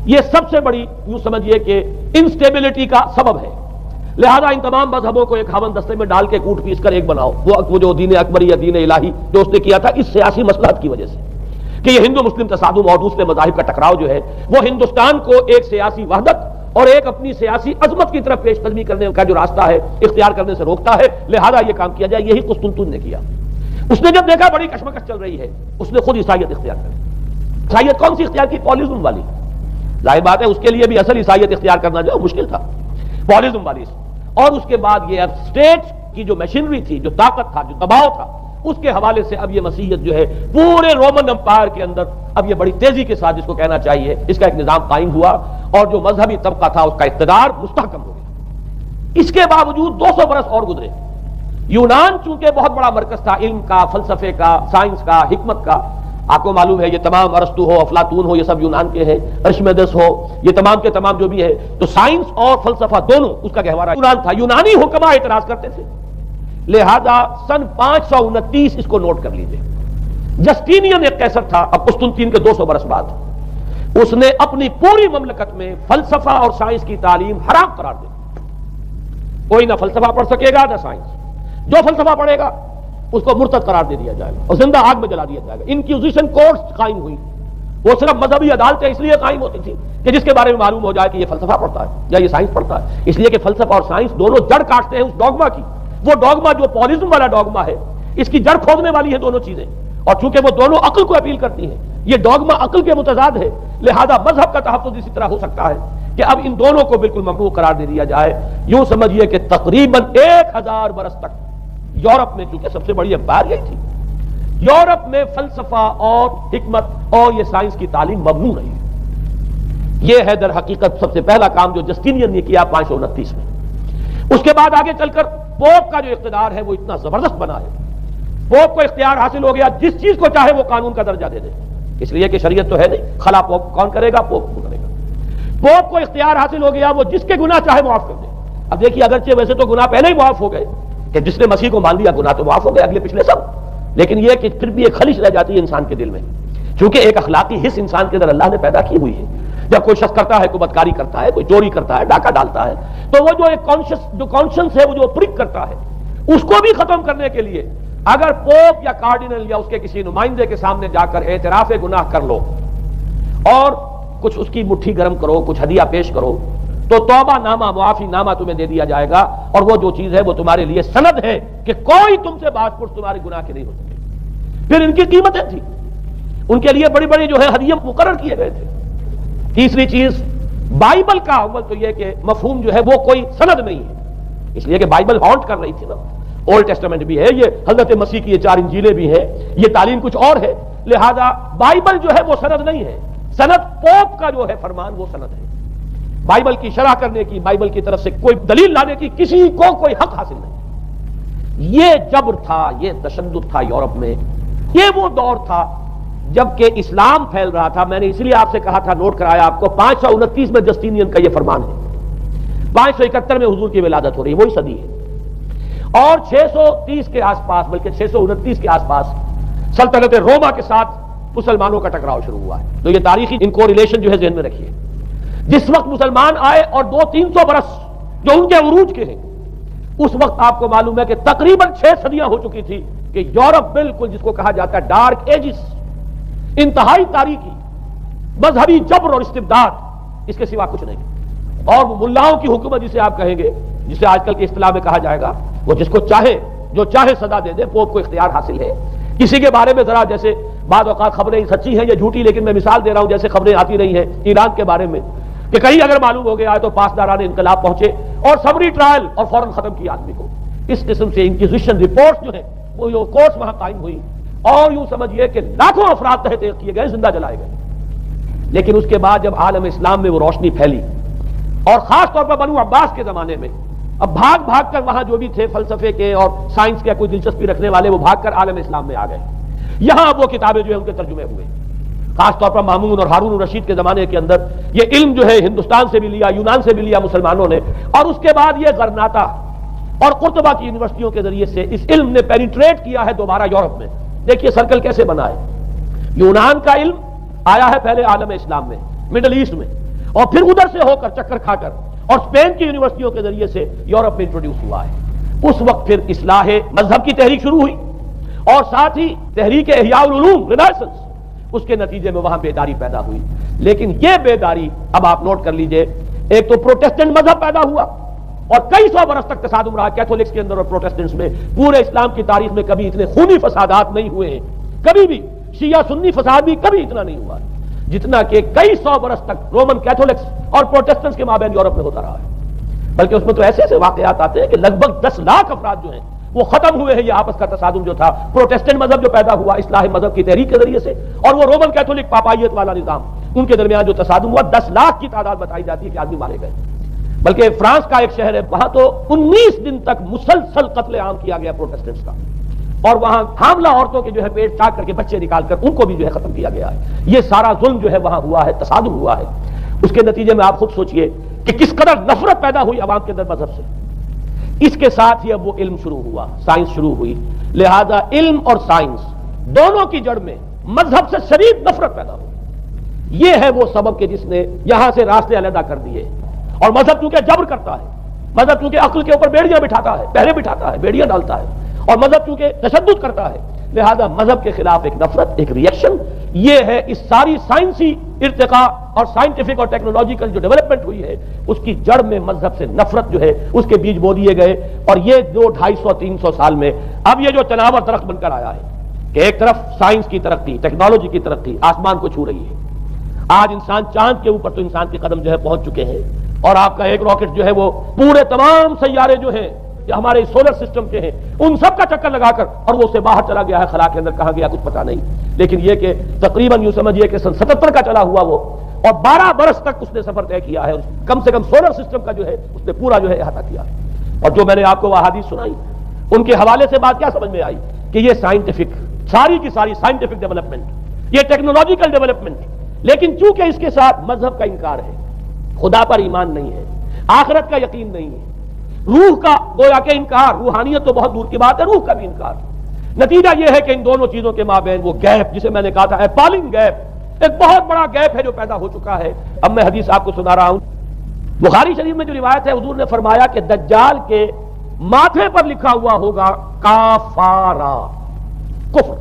یہ سب سے بڑی یوں سمجھیے کہ انسٹیبلٹی کا سبب ہے، لہذا ان تمام مذہبوں کو ایک ہاون دستے میں ڈال کے کوٹ پیس کر ایک بناؤ۔ وہ جو دین اکبری یا دین الہی جو اس نے کیا تھا اس سیاسی مصلحت کی وجہ سے کہ یہ ہندو مسلم تصادم اور دوسرے مذاہب کا ٹکراؤ جو ہے وہ ہندوستان کو ایک سیاسی وحدت اور ایک اپنی سیاسی عظمت کی طرف پیش قدمی کرنے کا جو راستہ ہے اختیار کرنے سے روکتا ہے، لہذا یہ کام کیا جائے۔ یہی قسطنطین نے کیا۔ اس نے جب دیکھا بڑی کشمکش چل رہی ہے اس نے خود عیسائیت اختیار کری۔ عیسائیت کون سی اختیار کی؟ پالیزم والی۔ ظاہر بات ہے اس کے لیے بھی اصل عیسائیت اختیار کرنا جو مشکل تھا، پالیزم والی۔ اور اس کے بعد یہ اب اسٹیٹ کی جو مشینری تھی، جو طاقت تھا، جو دباؤ تھا، اس کے حوالے سے اب یہ مسیحیت جو ہے پورے رومن امپائر کے اندر اب یہ بڑی تیزی کے ساتھ جس کو کہنا چاہیے اس کا ایک نظام قائم ہوا، اور جو مذہبی طبقہ تھا اس کا اقتدار مستحکم ہو گیا۔ اس کے باوجود 200 برس اور گزرے۔ یونان چونکہ بہت بڑا مرکز تھا علم کا، فلسفے کا، سائنس کا، حکمت کا، آپ کو معلوم ہے یہ تمام ارسطو ہو، افلاطون ہو، یہ سب یونان کے ہیں، ارشمیدس ہو، یہ تمام کے تمام جو بھی ہے، تو سائنس اور فلسفہ دونوں اس کا گہوارہ یونان تھا۔ یونانی حکما اعتراض کرتے تھے، لہذا سن 529 اس کو نوٹ کر لیجئے، جسٹینین ایک قیصر تھا اب قسطنطین کے 200 برس بعد، اس نے اپنی پوری مملکت میں فلسفہ اور سائنس کی تعلیم حرام قرار دی۔ کوئی نہ فلسفہ پڑھ سکے گا نہ سائنس، جو فلسفہ پڑھے گا اس کو مرتد قرار دے دیا جائے گا اور زندہ آگ میں جلا دیا جائے گا۔ انکوزیشن کورٹس قائم ہوئی، وہ صرف مذہبی عدالتیں اس لیے قائم ہوتی تھی کہ جس کے بارے میں معلوم ہو جائے کہ یہ فلسفہ پڑھتا ہے یا یہ سائنس پڑھتا ہے، اس لیے کہ فلسفہ اور سائنس دونوں جڑ کاٹتے ہیں اس ڈوگما کی۔ وہ ڈوگما جو پالیزم والا ڈوگما ہے اس کی جڑ کھودنے والی ہے دونوں چیزیں، اور چونکہ وہ دونوں عقل کو اپیل کرتی ہیں، یہ ڈوگما عقل کے متضاد ہے، لہذا مذہب کا تحفظ اسی طرح ہو سکتا ہے کہ اب ان دونوں کو بالکل ممنوع قرار دے دیا جائے۔ یوں سمجھیے کہ تقریباً 1000 برس تک یورپ میں، چونکہ سب سے بڑی امپائر یہی تھی، یورپ میں فلسفہ اور حکمت اور یہ سائنس کی تعلیم ممنوع رہی۔ یہ ہے در حقیقت سب سے پہلا کام جو جسٹینین نے کیا 529 میں۔ اس کے بعد آگے چل کر پوپ کا جو اقتدار ہے وہ اتنا زبردست بنا ہے، پوپ کو اختیار حاصل ہو گیا جس چیز کو چاہے وہ قانون کا درجہ دے دے، اس لیے کہ شریعت تو ہے نہیں، خلا پوپ کون کرے گا؟ پوپ کو کرے گا۔ پوپ کو اختیار حاصل ہو گیا وہ جس کے گناہ چاہے معاف کر دے. اب دیکھیے اگرچہ ویسے تو گناہ پہلے ہی معاف ہو گئے کہ جس نے مسیح کو مان لیا گناہ تو معاف ہو گئے اگلے پچھلے سب، لیکن یہ کہ پھر بھی ایک خلش رہ جاتی ہے انسان کے دل میں، چونکہ ایک اخلاقی حص انسان کے اندر اللہ نے پیدا کی ہوئی ہے. جب کوئی شخص کرتا ہے، کوئی بدکاری کرتا ہے، کوئی چوری کرتا ہے، ڈاکہ ڈالتا ہے، تو وہ جو ایک کانشنس ہے وہ جو پرک کرتا ہے اس کو بھی ختم کرنے کے لیے اگر پوپ یا کارڈینل یا اس کے کسی نمائندے کے سامنے جا کر اعتراف گناہ کر لو اور کچھ اس کی مٹھی گرم کرو، کچھ ہدیہ پیش کرو، تو توبہ نامہ، معافی نامہ تمہیں دے دیا جائے گا، اور وہ جو چیز ہے وہ تمہارے لیے سند ہے کہ کوئی تم سے باز پرس تمہارے گناہ کے نہیں ہو سکے. پھر ان کی قیمتیں تھیں، ان کے لیے بڑی بڑی جو ہے ہدیے مقرر کیے گئے تھے. تیسری چیز بائبل کا اول تو یہ کہ مفہوم جو ہے وہ کوئی سند نہیں ہے، اس لیے کہ بائبل ہانٹ کر رہی تھی نا، اولڈ ٹیسٹمنٹ بھی ہے، یہ حضرت مسیح کی یہ 4 انجیلیں بھی ہیں، یہ تعلیم کچھ اور ہے، لہذا بائبل جو ہے وہ سند نہیں ہے. سند پوپ کا جو ہے فرمان وہ سند ہے. بائبل کی شرح کرنے کی، بائبل کی طرف سے کوئی دلیل لانے کی کسی کو کوئی حق حاصل نہیں. یہ جبر تھا، یہ تشدد تھا یورپ میں. یہ وہ دور تھا جبکہ اسلام پھیل رہا تھا. میں نے اس لیے آپ سے کہا تھا، نوٹ کرایا آپ کو، 529 میں جسٹینین کا یہ فرمان ہے، 571 میں حضور کی ولادت ہو رہی ہے، وہی صدی ہے. اور 630 کے آس پاس، بلکہ 629 کے آس پاس سلطنت روما کے ساتھ مسلمانوں کا ٹکراؤ شروع ہوا ہے. تو یہ تاریخی ان کو ریلیشن جو ہے ذہن میں رکھیے. جس وقت مسلمان آئے اور 200-300 برس جو ان کے عروج کے ہیں، اس وقت آپ کو معلوم ہے کہ تقریباً 6 صدیاں ہو چکی تھی کہ یورپ بالکل جس کو کہا جاتا ہے ڈارک ایجز، انتہائی تاریخی مذہبی جبر اور استبداد، اس کے سوا کچھ نہیں. اور وہ ملاؤں کی حکومت جسے آپ کہیں گے، جسے آج کل کی اصطلاح میں کہا جائے گا، وہ جس کو چاہے جو چاہے سزا دے دے. پوپ کو اختیار حاصل ہے. کسی کے بارے میں ذرا جیسے بعض اوقات خبریں سچی ہیں یا جھوٹی، لیکن میں مثال دے رہا ہوں جیسے خبریں آتی رہی ہیں ایران کے بارے میں کہ کہیں اگر معلوم ہو گیا ہے تو پاسداران انقلاب پہنچے اور سمری ٹرائل اور فوراً ختم کیا آدمی کو. اس قسم سے انکوزیشن رپورٹس جو ہیں وہ کورس وہاں قائم ہوئی، اور یوں سمجھیے کہ لاکھوں افراد تحت کیے گئے، زندہ جلائے گئے. لیکن اس کے بعد جب عالم اسلام میں وہ روشنی پھیلی، اور خاص طور پر بنو عباس کے زمانے میں، اب بھاگ بھاگ کر وہاں جو بھی تھے فلسفے کے اور سائنس کے کوئی دلچسپی رکھنے والے، وہ بھاگ کر عالم اسلام میں آ گئے. یہاں اب وہ کتابیں جو ہے ان کے ترجمے ہوئے. خاص طور پر مامون اور ہارون الرشید کے زمانے کے اندر یہ علم جو ہے ہندوستان سے بھی لیا، یونان سے بھی لیا مسلمانوں نے، اور اس کے بعد یہ غرناطہ اور قرطبہ کی یونیورسٹیوں کے ذریعے سے اس علم نے پینیٹریٹ کیا ہے دوبارہ یورپ میں. دیکھیے سرکل کیسے بنا ہے. یونان کا علم آیا ہے پہلے عالم اسلام میں، مڈل ایسٹ میں، اور پھر ادھر سے ہو کر چکر کھا کر اور اسپین کی یونیورسٹیوں کے ذریعے سے یورپ میں انٹروڈیوس ہوا ہے. اس وقت پھر اصلاح مذہب کی تحریک شروع ہوئی، اور ساتھ ہی تحریک احیاء العلوم رینیسنس، اس کے نتیجے میں وہاں بیداری پیدا ہوئی. لیکن یہ بیداری اب آپ نوٹ کر لیجئے، ایک تو پروٹیسٹنٹ مذہب پیدا ہوا اور کئی سو برس تک تصادم رہا کیتھولکس کے اندر اور پروٹیسٹنٹس میں. پورے اسلام کی تاریخ میں کبھی اتنے خونی فسادات نہیں ہوئے ہیں، کبھی بھی شیعہ سنی فساد بھی کبھی اتنا نہیں ہوا جتنا کہ کئی سو برس تک رومن کیتھولکس اور پروٹیسٹنٹس کے مابین یورپ میں ہوتا رہا ہے. بلکہ اس میں تو ایسے ایسے واقعات آتے ہیں کہ لگ بھگ 10 لاکھ افراد جو ہیں وہ ختم ہوئے ہیں. یہ آپس کا تصادم جو تھا، پروٹیسٹنٹ مذہب جو پیدا ہوا اصلاح مذہب کی تحریک کے ذریعے سے، اور وہ رومن کیتھولک پاپائیت والا نظام، ان کے درمیان جو تصادم ہوا، 10 لاکھ کی تعداد بتائی جاتی ہے کہ آدمی مارے گئے. بلکہ فرانس کا ایک شہر ہے، وہاں تو 19 دن تک مسلسل قتل عام کیا گیا پروٹیسٹنٹس کا، اور وہاں حاملہ عورتوں کے جو ہے پیٹ چاک کر کے بچے نکال کر ان کو بھی جو ہے ختم کیا گیا ہے. یہ سارا ظلم جو ہے وہاں ہوا ہے، تصادم ہوا ہے. اس کے نتیجے میں آپ خود سوچئے کہ کس قدر نفرت پیدا ہوئی عوام کے اندر مذہب سے. اس کے ساتھ ہی اب وہ علم شروع ہوا، سائنس شروع ہوئی. لہذا علم اور سائنس دونوں کی جڑ میں مذہب سے شدید نفرت پیدا ہوئی. یہ ہے وہ سبب کہ جس نے یہاں سے راستے علیحدہ کر دیے. اور مذہب چونکہ جبر کرتا ہے، مذہب چونکہ عقل کے اوپر بیڑیاں بٹھاتا ہے، پہلے بٹھاتا ہے، بیڑیاں ڈالتا ہے، اور مذہب چونکہ تشدد کرتا ہے، لہذا مذہب کے خلاف ایک نفرت، ایک ریئیکشن. یہ ہے اس ساری سائنسی ارتقاء اور سائنٹیفک اور ٹیکنالوجیکل جو ڈیولپمنٹ ہوئی ہے، اس کی جڑ میں مذہب سے نفرت جو ہے اس کے بیج بو دیے گئے. اور یہ 200-250-300 سال میں اب یہ جو چناور درخت بن کر آیا ہے کہ ایک طرف سائنس کی ترقی، ٹیکنالوجی کی ترقی آسمان کو چھو رہی ہے. آج انسان چاند کے اوپر تو انسان کے قدم جو ہے پہنچ چکے ہیں، اور آپ کا ایک راکٹ جو ہے وہ پورے تمام سیارے جو ہیں جو ہمارے سولر سسٹم کے ہیں ان سب کا چکر لگا کر اور وہ سے باہر چلا گیا ہے خلا کے اندر. کہاں گیا کچھ پتا نہیں، لیکن یہ کہ تقریباً یوں سمجھیے کہ 77 کا چلا ہوا وہ، اور 12 برس تک اس نے سفر طے کیا ہے. کم سے کم سولر سسٹم کا جو ہے اس نے پورا جو ہے احاطہ کیا ہے. اور جو میں نے آپ کو وہ احادیث سنائی ان کے حوالے سے بات کیا سمجھ میں آئی کہ یہ سائنٹیفک، ساری کی ساری سائنٹیفک ڈیولپمنٹ، یہ ٹیکنالوجیکل ڈیولپمنٹ، لیکن چونکہ اس کے ساتھ مذہب کا انکار ہے، خدا پر ایمان نہیں ہے، آخرت کا یقین نہیں ہے، روح کا گویا کہ انکار، روحانیت تو بہت دور کی بات ہے، روح کا بھی انکار۔ نتیجہ یہ ہے کہ ان دونوں چیزوں کے مابین وہ گیپ جسے میں نے کہا تھا ایپالنگ گیپ، ایک بہت بڑا گیپ ہے جو پیدا ہو چکا ہے۔ اب میں حدیث آپ کو سنا رہا ہوں، بخاری شریف میں جو روایت ہے، حضور نے فرمایا کہ دجال کے ماتھے پر لکھا ہوا ہوگا کافارا، کفر۔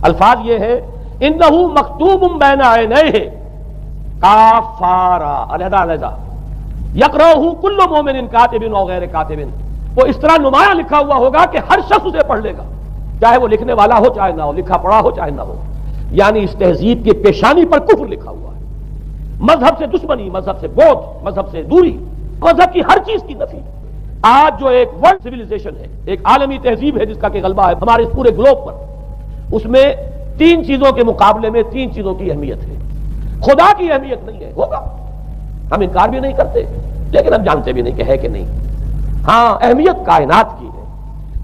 الفاظ یہ ہے انہ مکتوب بین عینیہ کافارا، علیحدہ علیحدہ، یقرأہ کل مومن کاتب و غیر کاتب، وہ اس طرح نمایاں لکھا ہوا ہوگا کہ ہر شخص اسے پڑھ لے گا، چاہے وہ لکھنے والا ہو چاہے نہ ہو، لکھا پڑھا ہو چاہے نہ ہو۔ یعنی اس تہذیب کی پیشانی پر کفر لکھا ہوا ہے، مذہب سے دشمنی، مذہب سے بودھ، مذہب سے دوری، مذہب کی ہر چیز کی نفی۔ آج جو ایک ورلڈ سویلائزیشن ہے، ایک عالمی تہذیب ہے جس کا کہ غلبہ ہے ہمارے اس پورے گلوب پر، اس میں تین چیزوں کے مقابلے میں تین چیزوں کی اہمیت ہے۔ خدا کی اہمیت نہیں ہے، ہوگا، ہم انکار بھی نہیں کرتے، لیکن ہم جانتے بھی نہیں کہ ہے کہ نہیں۔ ہاں، اہمیت کائنات کی ہے،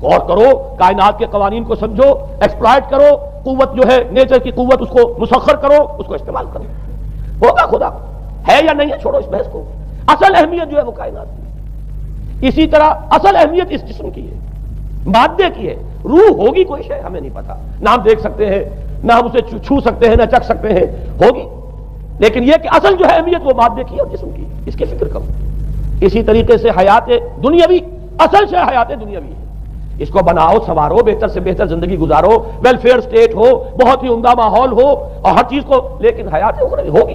غور کرو، کائنات کے قوانین کو سمجھو، ایکسپلائٹ کرو، قوت جو ہے نیچر کی قوت اس کو مسخر کرو، اس کو استعمال کرو، ہوگا خدا ہے یا نہیں ہے، چھوڑو اس بحث کو۔ اصل اہمیت جو ہے وہ کائنات کی۔ اسی طرح اصل اہمیت اس جسم کی ہے، مادے کی ہے۔ روح ہوگی کوئی شے ہمیں نہیں پتا، نہ ہم دیکھ سکتے ہیں، نہ ہم اسے چھو سکتے ہیں، نہ چکھ سکتے ہیں، ہوگی، لیکن یہ کہ اصل جو ہے اہمیت وہ مادے کی اور جسم کی، اس کی فکر کرو۔ اسی طریقے سے حیات دنیاوی، اصل شے حیات دنیاوی ہے، اس کو بناؤ، سنوارو، بہتر سے بہتر زندگی گزارو، ویلفیئر سٹیٹ ہو، بہت ہی عمدہ ماحول ہو اور ہر چیز کو، لیکن حیات اخروی ہوگی،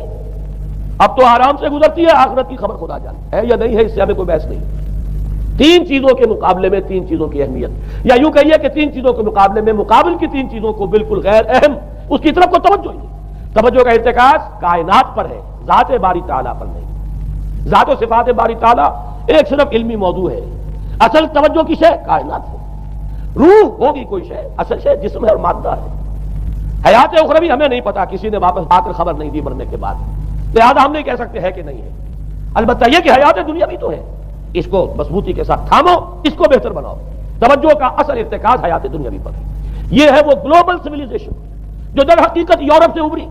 اب تو آرام سے گزرتی ہے، آخرت کی خبر خدا جانے ہے یا نہیں ہے، اس سے ہمیں کوئی بحث نہیں۔ تین چیزوں کے مقابلے میں تین چیزوں کی اہمیت، یا یوں کہیے کہ تین چیزوں کے مقابلے میں مقابل کی تین چیزوں کو بالکل غیر اہم، اس کی طرف کو توجہ نہیں۔ توجہ کا ارتکاز کائنات پر ہے، ذات باری تعالیٰ پر نہیں۔ ذات و صفات باری تعالیٰ ایک صرف علمی موضوع ہے، اصل توجہ کی شے کائنات ہے۔ روح ہوگی کوئی شے، اصل شے جسم ہے اور مادہ ہے۔ حیات اخروی ہمیں نہیں پتا، کسی نے واپس آ کر خبر نہیں دی مرنے کے بعد، لہذا ہم نہیں کہہ سکتے ہے کہ نہیں ہے۔ البتہ یہ کہ حیات دنیا بھی تو ہے، اس کو مضبوطی کے ساتھ تھامو، اس کو بہتر بناؤ۔ توجہ کا اصل ارتکاز حیات دنیاوی پر ہے۔ یہ ہے وہ گلوبل سویلائزیشن جو در حقیقت یورپ سے ابری،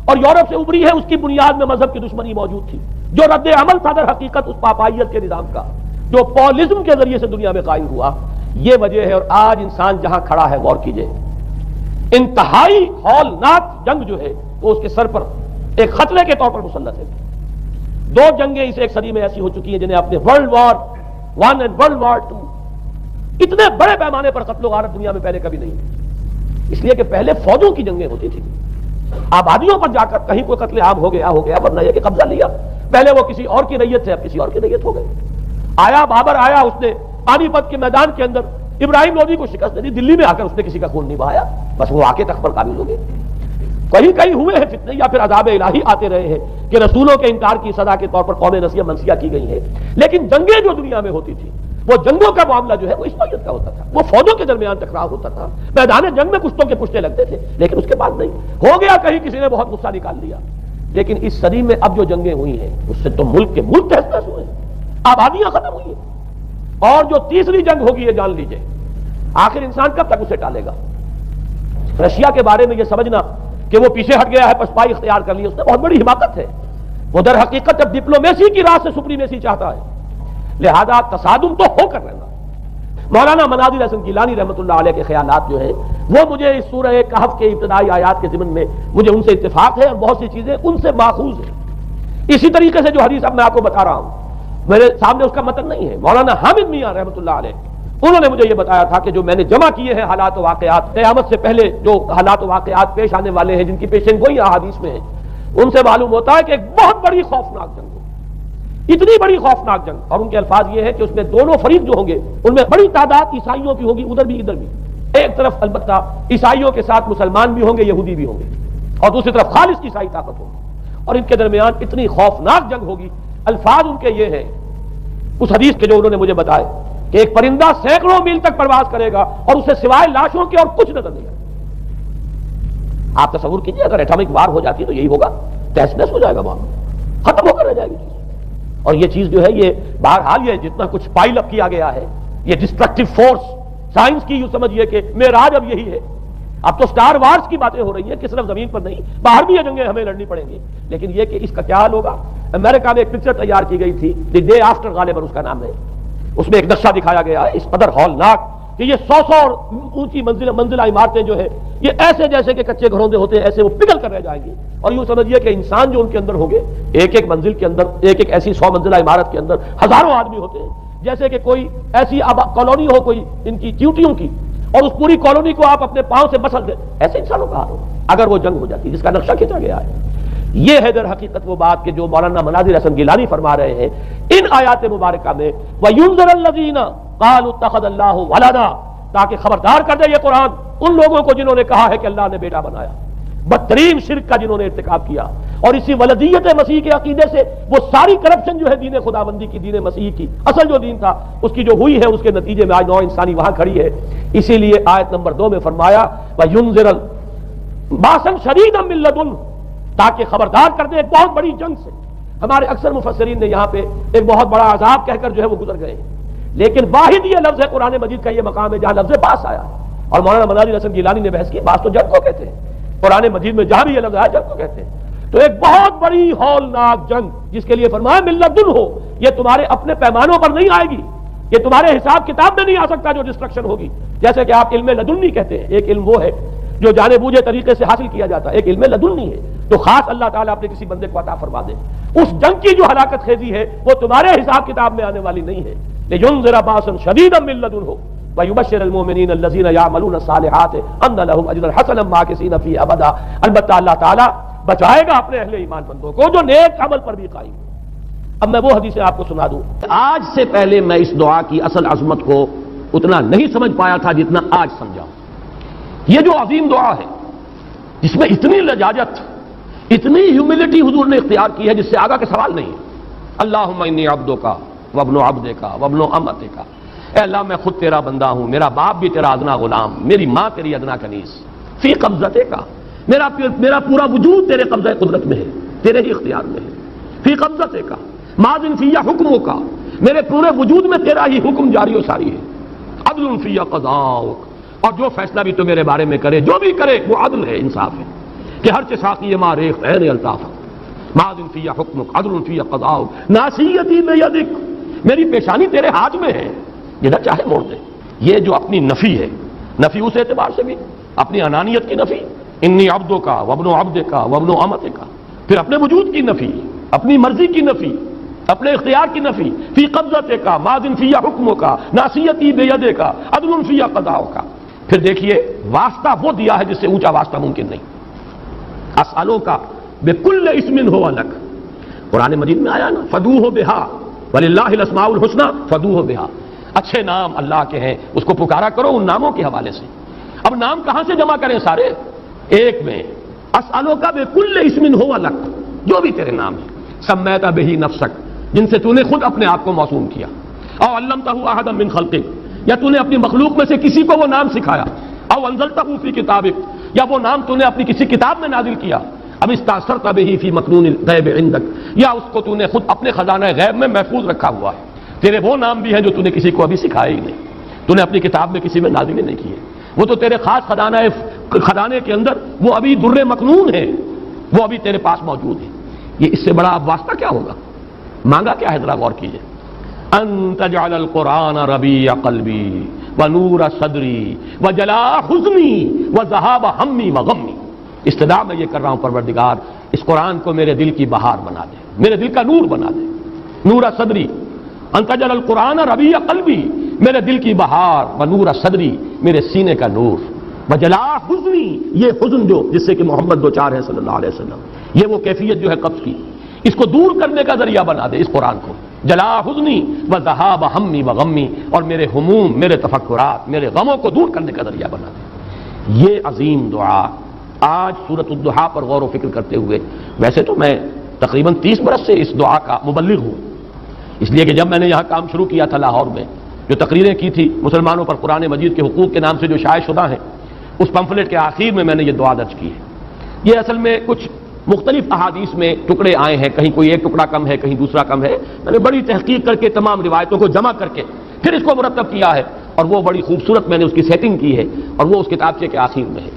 اور یورپ سے ابری ہے، اس کی بنیاد میں مذہب کی دشمنی موجود تھی۔ جو رد عمل تھا در حقیقت اس پاپائیت کے نظام کا، جو پولزم کے ذریعے سے دنیا میں قائم ہوا، یہ وجہ ہے۔ اور آج انسان جہاں کھڑا ہے، غور کیجئے، انتہائی ہولناک جنگ جو ہے وہ اس کے سر پر ایک خطرے کے طور پر مسلط ہے۔ دو جنگیں اس ایک صدی میں ایسی ہو چکی ہیں جنہیں اپنے ورلڈ وار 1 اور ورلڈ وار 2، اتنے بڑے پیمانے پر قتل و غارت دنیا میں پہلے کبھی نہیں ہوئی، اس لیے کہ پہلے فوجوں کی جنگیں ہوتی تھی، آبادیوں پر جا کر کہیں کوئی قتل عام ہو گیا، ورنہ یہ کہ قبضہ لیا، پہلے وہ کسی اور کی ریت تھے، اب کسی اور کی ریت ہو گئے۔ آیا بابر آیا، اس نے پانی پت کے میدان کے اندر ابراہیم لودھی کو شکست دے دی، دلی میں آ کر اس نے کسی کا خون نہیں بہایا، بس وہ آ کے تخت پر قابض ہو گئے۔ کہیں کہیں ہوئے ہیں فتنے یا پھر عذاب الہی آتے رہے ہیں کہ رسولوں کے انکار کی سزا کے طور پر قوم نسیہ منسیہ کی گئی ہے، لیکن جنگیں جو دنیا میں ہوتی تھی، وہ جنگوں کا معاملہ جو ہے وہ اس نوعیت کا ہوتا تھا، وہ فوجوں کے درمیان ٹکراؤ ہوتا تھا، میدان جنگ میں کشتوں کے پشتے لگتے تھے، لیکن اس کے بعد نہیں ہو گیا، کہیں کسی نے بہت غصہ نکال لیا۔ لیکن اس صدی میں اب جو جنگیں ہوئی ہیں اس سے تو ملک کے ملک تہس نہس ہوئے ہیں، آبادیاں ختم ہوئی ہیں، اور جو تیسری جنگ ہوگی یہ جان لیجئے، آخر انسان کب تک اسے ٹالے گا؟ رشیا کے بارے میں یہ سمجھنا کہ وہ پیچھے ہٹ گیا ہے، پسپائی اختیار کر لی، اس نے بہت بڑی حماقت ہے۔ وہ در حقیقت اب ڈپلومیسی کی راہ سے سپریمیسی چاہتا ہے، لہذا تصادم تو ہو کر رہنا۔ مولانا مناظر حسن گیلانی رحمۃ اللہ علیہ کے خیالات جو ہیں وہ مجھے اس سورہ کہف کے ابتدائی آیات کے ضمن میں مجھے ان سے اتفاق ہے، اور بہت سی چیزیں ان سے ماخوذ ہیں۔ اسی طریقے سے جو حدیث اب میں آپ کو بتا رہا ہوں، میرے سامنے اس کا متن نہیں ہے، مولانا حامد میاں رحمۃ اللہ علیہ انہوں نے مجھے یہ بتایا تھا کہ جو میں نے جمع کیے ہیں حالات و واقعات، قیامت سے پہلے جو حالات و واقعات پیش آنے والے ہیں، جن کی پیشن گوئی احادیث میں ہے، ان سے معلوم ہوتا ہے کہ ایک بہت بڑی خوفناک جنگ ہوگی، اتنی بڑی خوفناک جنگ، اور ان کے الفاظ یہ ہے کہ اس میں دونوں فریق جو ہوں گے ان میں بڑی تعداد عیسائیوں کی ہوگی، ادھر بھی ادھر بھی، ایک طرف البتہ عیسائیوں کے ساتھ مسلمان بھی ہوں گے، یہودی بھی ہوں گے، اور دوسری طرف خالص عیسائی طاقت ہوگی، اور ان کے درمیان اتنی خوفناک جنگ ہوگی۔ الفاظ ان کے یہ ہیں اس حدیث کے جو انہوں نے مجھے بتائے کہ ایک پرندہ سینکڑوں میل تک پرواز کرے گا اور اسے سوائے لاشوں کے اور کچھ نظر نہیں آئے۔ آپ تصور کیجئے اگر ایٹامک وار ہو جاتی تو یہی ہوگا، تہس نہس ہو جائے گا، معاملہ ختم ہو کر رہ جائے گی چیز۔ اور یہ چیز جو ہے یہ بہرحال یہ جتنا کچھ پائل اپ کیا گیا ہے، یہ ڈسٹرکٹیو فورس، سائنس کی یوں سمجھیے کہ معراج اب یہی ہے اب تو سٹار وارز کی باتیں ہو رہی ہیں کہ صرف زمین پر نہیں، باہر بھی یہ جنگیں ہمیں لڑنی پڑیں گی، لیکن یہ کہ اس کا کیا حال ہوگا۔ امریکہ میں ایک پکچر تیار کی گئی تھی، دی ڈے آفٹر غالباً اس کا نام ہے، اس میں ایک نقشہ دکھایا گیا ہے اس قدر ہولناک کہ یہ 100 اونچی منزلہ عمارتیں جو ہے یہ ایسے جیسے کہ کچے گھروں ہوتے ہیں، ایسے وہ پگھل کر رہ جائیں گی، اور یوں سمجھیے کہ انسان جو ان کے اندر ہوں گے، ایک ایک منزل کے اندر، ایک ایک ایسی 100 منزلہ عمارت کے اندر ہزاروں آدمی ہوتے ہیں، جیسے کہ کوئی ایسی کالونی ہو کوئی ان کی چیونٹیوں کی، اور اس پوری کالونی کو آپ اپنے پاؤں سے مسل دیں، ایسے انسانوں کا حال ہو اگر وہ جنگ ہو جاتی، جس کا نقشہ کھینچا گیا ہے۔ یہ ہے در حقیقت وہ بات کہ جو مولانا مناظر حسن گیلانی فرما رہے ہیں ان آیات مبارکہ میں، وَيُنذِرَ الَّذِينَ قَالُوا اتَّخَذَ اللَّهُ وَلَدًا، تاکہ خبردار کر دے یہ قرآن ان لوگوں کو جنہوں نے کہا ہے کہ اللہ نے بیٹا بنایا، بدترین شرک کا جنہوں نے ارتکاب کیا، اور اسی ولدیت مسیح کے عقیدے سے وہ ساری کرپشن جو ہے دین خداوندی کی، دین مسیح کی اصل جو دین تھا اس کی جو ہوئی ہے، اس کے نتیجے میں آج نوع انسانی وہاں کھڑی ہے۔ اسی لیے آیت نمبر 2 میں فرمایا وَيُنذِرَ بَأْسًا شَدِيدًا مِّن لَّدُنْهُ، تاکہ خبردار کر دے ایک بہت بڑی جنگ سے۔ ہمارے اکثر مفسرین نے یہاں پہ ایک بہت بڑا عذاب کہہ کر جو ہے وہ گزر گئے ہیں، لیکن واحد یہ لفظ ہے قرآن مجید کا یہ مقام ہے جہاں لفظ باس آیا، اور مولانا مناظر حسن گیلانی نے بحث کی باس تو جنگ کو کہتے ہیں، قرآن مجید میں جہاں بھی یہ لفظ آیا جنگ کو کہتے ہیں۔ تو ایک بہت بڑی ہولناک جنگ جس کے لیے فرمایا من لدن ہو، یہ تمہارے اپنے پیمانوں پر نہیں آئے گی، یہ تمہارے حساب کتاب میں نہیں آ سکتا جو ڈسٹرکشن ہوگی، جیسے کہ آپ علم لدنی کہتے ہیں، ایک علم وہ ہے جو جانے بوجھے طریقے سے حاصل کیا جاتا ہے، ایک علم لدنی ہے تو خاص اللہ تعالیٰ اپنے کسی بندے کو عطا فرما دے۔ اس جنگ کی جو ہلاکت خیزی ہے وہ تمہارے حساب کتاب میں آنے والی نہیں ہے۔ لِيُنذِرَ بَأْسًا شَدِيدًا مِّن لَّدُنْهُ وَيُبَشِّرَ الْمُؤْمِنِينَ الَّذِينَ يَعْمَلُونَ الصَّالِحَاتِ أَنَّ لَهُمْ أَجْرًا حَسَنًا مَّاكِثِينَ فِيهِ أَبَدًا، البتہ اللہ تعالیٰ بچائے گا اپنے اہل ایمان بندوں کو جو نیک عمل پر بھی قائم۔ اب میں وہ حدیثیں آپ کو سنا دوں۔ آج سے پہلے میں اس دعا کی اصل عظمت کو اتنا نہیں سمجھ پایا تھا جتنا آج سمجھا۔ یہ جو عظیم دعا ہے جس میں اتنی لجاجت، اتنی ہیوملٹی حضور نے اختیار کی ہے جس سے آگا کے سوال نہیں ہے۔ اللہم انی عبدک وابن عبدک وابن امتک، اے اللہ میں خود تیرا بندہ ہوں، میرا باپ بھی تیرا ادنا غلام، میری ماں تیری ادنا کنیز، فی قبضتک، میرا پورا وجود تیرے قبضہ قدرت میں ہے، تیرے ہی اختیار میں ہے، فی قبضتک ماضٍ فی حکمک، میرے پورے وجود میں تیرا ہی حکم جاری و ساری ہے، عدل فی قضاؤک، اور جو فیصلہ بھی تو میرے بارے میں کرے، جو بھی کرے وہ عدل ہے، انصاف ہے، کہ ہر چساقی ما ریخت عین الطاف، ماضٍ فی حکمک عدل فی قضاؤک، ناصیتی بیدک، میری پیشانی تیرے ہاتھ میں ہے، جدھر چاہے موڑ دے۔ یہ جو اپنی نفی ہے، نفی اس اعتبار سے بھی اپنی انانیت کی نفی، انی عبدک وابن عبدک وابن امتک، پھر اپنے وجود کی نفی، اپنی مرضی کی نفی، اپنے اختیار کی نفی، فی قبضتک ماضٍ فی حکمک ناصیتی بیدک عدل فی قضاؤک۔ پھر دیکھیے واسطہ وہ دیا ہے جس سے اونچا واسطہ ممکن نہیں، اسألوک بکل اسم ہو لک، قرآن مجید میں آیا نا فدوہ بہا وللہ الاسماء الحسنی فدوہ بہا، اچھے نام اللہ کے ہیں اس کو پکارا کرو ان ناموں کے حوالے سے۔ اب نام کہاں سے جمع کریں سارے؟ ایک میں، اسألوک بکل اسم ہو لک، جو بھی تیرے نام ہیں، سمیت بہ نفسک، جن سے تو نے خود اپنے آپ کو موسوم کیا، او علمتہ احدا من خلقک، یا تو نے اپنی مخلوق میں سے کسی کو وہ نام سکھایا، او انزلتہ فی کتابک، یا وہ نام تو نے اپنی کسی کتاب میں نازل کیا، اب استاثرت بہ فی مکنون الغیب عندک، یا اس کو تو نے خود اپنے خزانہ غیب میں محفوظ رکھا ہوا ہے۔ تیرے وہ نام بھی ہیں جو تو نے کسی کو ابھی سکھائے ہی نہیں، تو نے اپنی کتاب میں کسی میں نازل ہی نہیں کیے، وہ تو تیرے خاص خزانے کے اندر وہ ابھی در مکنون ہے، وہ ابھی تیرے پاس موجود ہے۔ یہ اس سے بڑا اب واسطہ کیا ہوگا؟ مانگا کیا ہے ذرا غور کیجئے، ان تجعل القرآن ربیع قلبی ونور صدری وجلاء حزنی وذہاب ہمی وغمی، استدعا میں یہ کر رہا ہوں پروردگار اس قرآن کو میرے دل کی بہار بنا دے، میرے دل کا نور بنا دے، نور صدری، ان تجعل القرآن ربیع قلبی، میرے دل کی بہار، ونور صدری، میرے سینے کا نور، وجلاء حزنی، یہ حزن جو جس سے کہ محمد دو چار ہے صلی اللہ علیہ وسلم، یہ وہ کیفیت جو ہے قبض کی، اس کو دور کرنے کا ذریعہ بنا دے اس قرآن کو، جلاء حزنی وذہاب ہمی وغمی، اور میرے ہموم، میرے تفکرات، میرے غموں کو دور کرنے کا ذریعہ بنا دے۔ یہ عظیم دعا آج سورۃ الضحیٰ پر غور و فکر کرتے ہوئے، ویسے تو میں تقریباً 30 برس سے اس دعا کا مبلغ ہوں، اس لیے کہ جب میں نے یہاں کام شروع کیا تھا لاہور میں، جو تقریریں کی تھی مسلمانوں پر قرآن مجید کے حقوق کے نام سے جو شائع شدہ ہیں، اس پمفلٹ کے آخر میں نے یہ دعا درج کی ہے۔ یہ اصل میں کچھ مختلف احادیث میں ٹکڑے آئے ہیں، کہیں کوئی ایک ٹکڑا کم ہے، کہیں دوسرا کم ہے، میں نے بڑی تحقیق کر کے تمام روایتوں کو جمع کر کے پھر اس کو مرتب کیا ہے، اور وہ بڑی خوبصورت میں نے اس کی سیٹنگ کی ہے، اور وہ اس کتابچے کے آخر میں ہے۔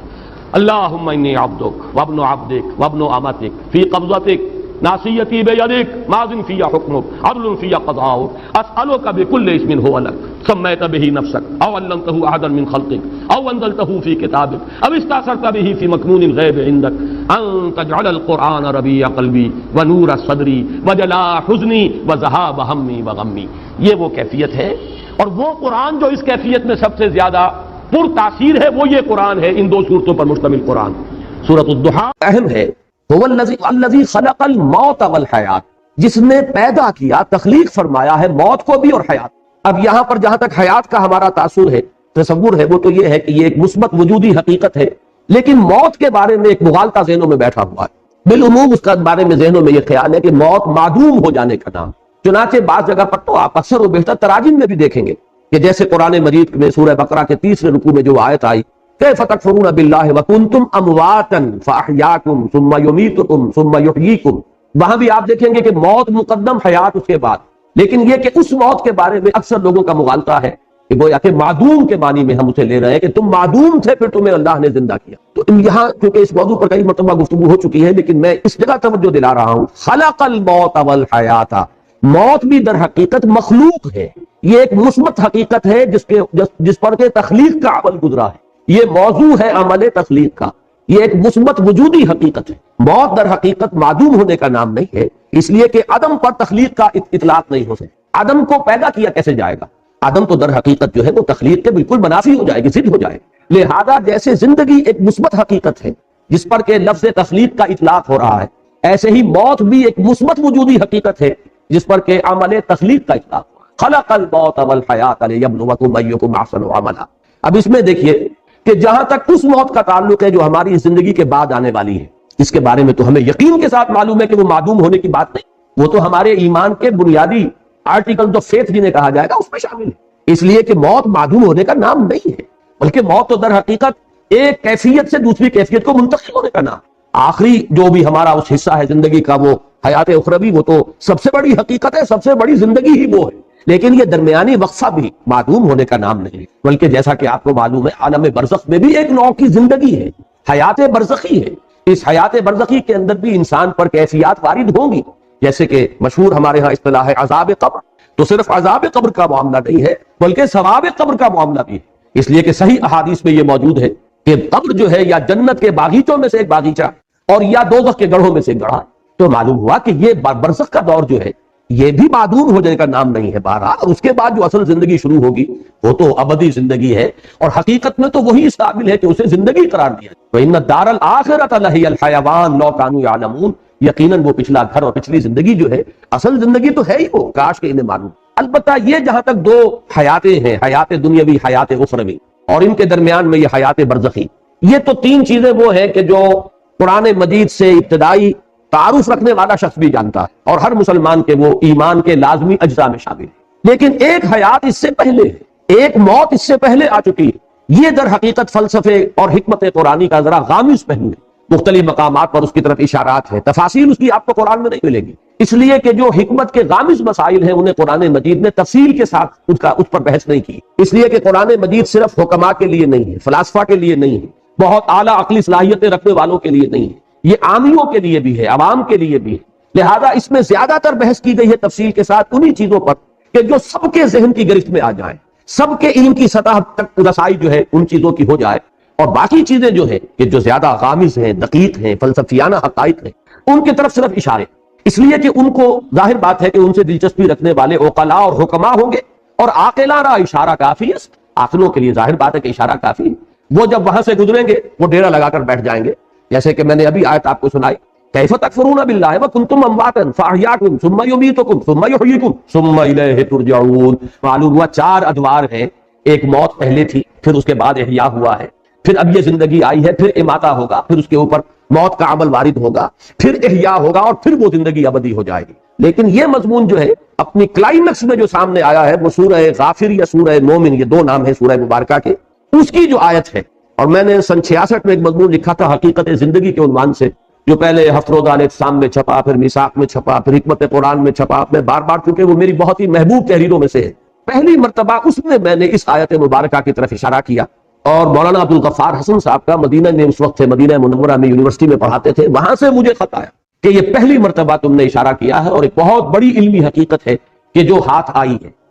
اللہم انی عبدک وابن عبدک وابن امتک فی قبضتک ناصیتی بیدک ماض فی حکمک عدل فی قضاؤک اسألک بکل اسم هو لک سمیت به نفسک او علمته احدا من خلقک او انزلته فی کتابک او استاثرت به فی مکنون الغیب عندک ان تجعل القرآن ربیع قلبی ونور صدری وجلاء حزنی وذہاب ہمی وغمی. یہ وہ کیفیت ہے، اور وہ قرآن جو اس کیفیت میں سب سے زیادہ پر تاثیر ہے وہ یہ قرآن ہے، ان دو صورتوں پر مشتمل قرآن. سورۃ الضحیٰ اہم ہے. هو الذی خلق الموت والحیات، جس نے پیدا کیا، تخلیق فرمایا ہے موت کو بھی اور حیات. اب یہاں پر جہاں تک حیات کا ہمارا تاثر ہے، تصور ہے، وہ تو یہ ہے کہ یہ ایک مثبت وجودی حقیقت ہے، لیکن موت کے بارے میں ایک مغالطہ ذہنوں میں بیٹھا ہوا ہے. بالعموم اس کا بارے میں ذہنوں میں یہ خیال ہے کہ موت معدوم ہو جانے کا نام. چنانچہ بعض جگہ پر تو آپ اکثر و بیشتر تراجم میں بھی دیکھیں گے کہ جیسے قرآن مجید میں سورہ بقرہ کے 3 رکوع میں جو آیت آئی کیف تکفرون باللہ وکنتم امواتا فاحیاکم ثم یمیتکم ثم یحییکم، وہاں بھی آپ دیکھیں گے کہ موت مقدم، حیات اس کے بعد. لیکن یہ کہ اس موت کے بارے میں اکثر لوگوں کا مغالطہ ہے کہ گویا کہ معدوم کے معنی میں ہم اسے لے رہے ہیں کہ تم معدوم تھے پھر تمہیں اللہ نے زندہ کیا. تو یہاں چونکہ اس موضوع پر کئی مرتبہ گفتگو ہو چکی ہے، لیکن میں اس جگہ توجہ دلا رہا ہوں. خلق الموت والحیات، موت بھی در حقیقت مخلوق ہے. یہ ایک مثبت حقیقت ہے جس پر کہ تخلیق کا عمل گزرا ہے. یہ موضوع ہے عمل تخلیق کا، یہ ایک مثبت وجودی حقیقت ہے. موت در حقیقت معدوم ہونے کا نام نہیں ہے، اس لیے کہ عدم پر تخلیق کا اطلاق نہیں ہو سکتا. عدم کو پیدا کیا کیسے جائے گا؟ عدم تو در حقیقت جو ہے وہ تخلیق کے بالکل منافی ہو جائے گی، ضد ہو جائے گی. لہذا جیسے زندگی ایک مثبت حقیقت ہے جس پر کہ لفظ تخلیق کا اطلاق ہو رہا ہے، ایسے ہی موت بھی ایک مثبت وجودی حقیقت ہے جس پر کہ عمل تخلیق کا اطلاق ہو. خلق الموت والحیات لیبلوکم ایکم احسن عملا. اب اس میں دیکھیے کہ جہاں تک اس موت کا تعلق ہے جو ہماری زندگی کے بعد آنے والی ہے، اس کے بارے میں تو ہمیں یقین کے ساتھ معلوم ہے کہ وہ معدوم ہونے کی بات نہیں، وہ تو ہمارے ایمان کے بنیادی آرٹیکل آف فیتھ جنہیں کہا جائے گا اس میں شامل ہے. اس لیے کہ موت معدوم ہونے کا نام نہیں ہے، بلکہ موت تو در حقیقت ایک کیفیت سے دوسری کیفیت کو منتقل ہونے کا نام. آخری جو بھی ہمارا اس حصہ ہے زندگی کا وہ حیات اخروی، وہ تو سب سے بڑی حقیقت ہے، سب سے بڑی زندگی ہی وہ ہے. لیکن یہ درمیانی وقفہ بھی معدوم ہونے کا نام نہیں، بلکہ جیسا کہ آپ کو معلوم ہے عالم برزخ میں بھی ایک نوع کی زندگی ہے، حیات برزخی ہے. اس حیات برزخی کے اندر بھی انسان پر کیفیات وارد ہوں گی، جیسے کہ مشہور ہمارے ہاں اصطلاح ہے عذاب قبر. تو صرف عذاب قبر کا معاملہ نہیں ہے بلکہ ثواب قبر کا معاملہ بھی ہے. اس لیے کہ صحیح احادیث میں یہ موجود ہے کہ قبر جو ہے یا جنت کے باغیچوں میں سے ایک باغیچہ اور یا دوزخ کے گڑھوں میں سے ایک گڑھا. تو معلوم ہوا کہ یہ برزخ کا دور جو ہے یہ بھی معدوم ہو جانے کا نام نہیں ہے بہرحال. اور اس کے بعد جو اصل زندگی شروع ہوگی وہ تو ابدی زندگی ہے، اور حقیقت میں تو وہی اس قابل ہے کہ اسے زندگی قرار دیا. وَإِنَّ الدَّارَ الْآخِرَةَ لَهِيَ الْحَيَوَانُ لَوْ كَانُوا يَعْلَمُونَ. یقیناً وہ پچھلا گھر اور پچھلی زندگی جو ہے اصل زندگی تو ہے ہی وہ، کاش کہ انہیں معلوم. البتہ یہ جہاں تک دو حیاتیں ہیں، حیات دنیاوی، حیات اخروی، اور ان کے درمیان میں یہ حیات برزخی، یہ تو تین چیزیں وہ ہیں کہ جو قرآن مجید سے ابتدائی تعارف رکھنے والا شخص بھی جانتا ہے، اور ہر مسلمان کے وہ ایمان کے لازمی اجزاء میں شامل ہے. لیکن ایک حیات اس سے پہلے ہے، ایک موت اس سے پہلے آ چکی ہے. یہ در حقیقت فلسفے اور حکمت قرآنی کا ذرا غامض پہلو ہے. مختلف مقامات پر اس کی طرف اشارات ہیں، تفاصیل اس کی آپ کو قرآن میں نہیں ملے گی، اس لیے کہ جو حکمت کے غامض مسائل ہیں انہیں قرآن مجید نے تفصیل کے ساتھ اس پر بحث نہیں کی. اس لیے کہ قرآن مجید صرف حکماء کے لیے نہیں ہے، فلاسفہ کے لیے نہیں ہے، بہت اعلیٰ عقلی صلاحیتیں رکھنے والوں کے لیے نہیں ہے، یہ عامیوں کے لیے بھی ہے، عوام کے لیے بھی ہے. لہذا اس میں زیادہ تر بحث کی گئی ہے تفصیل کے ساتھ انہی چیزوں پر کہ جو سب کے ذہن کی گرفت میں آ جائیں، سب کے علم کی سطح تک رسائی جو ہے ان چیزوں کی ہو جائے. اور باقی چیزیں جو ہے کہ جو زیادہ غامض ہیں، دقیق ہیں، فلسفیانہ حقائق ہیں، ان کی طرف صرف اشارے، اس لیے کہ ان کو ظاہر بات ہے کہ ان سے دلچسپی رکھنے والے عقلاء اور حکماء ہوں گے، اور عاقلانہ اشارہ کافی ہے. عاقلوں کے لیے ظاہر بات ہے کہ اشارہ کافی ہے. وہ جب وہاں سے گزریں گے وہ ڈیرا لگا کر بیٹھ جائیں گے، جیسے کہ میں نے ابھی آیت آپ کو سنائی کیف تکفرون باللہ وکنتم امواتا فاحیاکم ثم یمیتکم ثم یحییکم ثم الیہ ترجعون. معلوم ہوا 4 ادوار ہیں، ایک موت پہلے تھی، پھر اس کے بعد احیا ہوا ہے، پھر اب یہ زندگی آئی ہے، پھر اماتہ ہوگا، پھر اس کے اوپر موت کا عمل وارد ہوگا، پھر احیا ہوگا، اور پھر وہ زندگی ابدی ہو جائے گی. لیکن یہ مضمون جو ہے اپنی کلائمیکس میں جو سامنے آیا ہے وہ سورہ غافر یا سورہ مومن، یہ 2 نام ہیں سورہ مبارکہ کے، اس کی جو آیت ہے. اور میں نے سن 66 میں ایک مضمون لکھا تھا حقیقت زندگی کے عنوان سے، جو پہلے ہفت روزہ الاعتصام میں چھپا، پھر میثاق میں چھپا، پھر حکمت قرآن میں چھپا. میں بار بار، چونکہ وہ میری بہت ہی محبوب تحریروں میں سے ہے، پہلی مرتبہ اس میں نے اس آیت مبارکہ کی طرف اشارہ کیا اور مولانا عبدالغفار حسن صاحب کا مدینہ میں اس وقت تھے، مدینہ منورہ میں یونیورسٹی میں پڑھاتے تھے، وہاں سے مجھے خط آیا کہ یہ پہلی مرتبہ تم نے اشارہ کیا ہے اور ایک بہت بڑی علمی حقیقت ہے کہ جو ہاتھ آئی ہے۔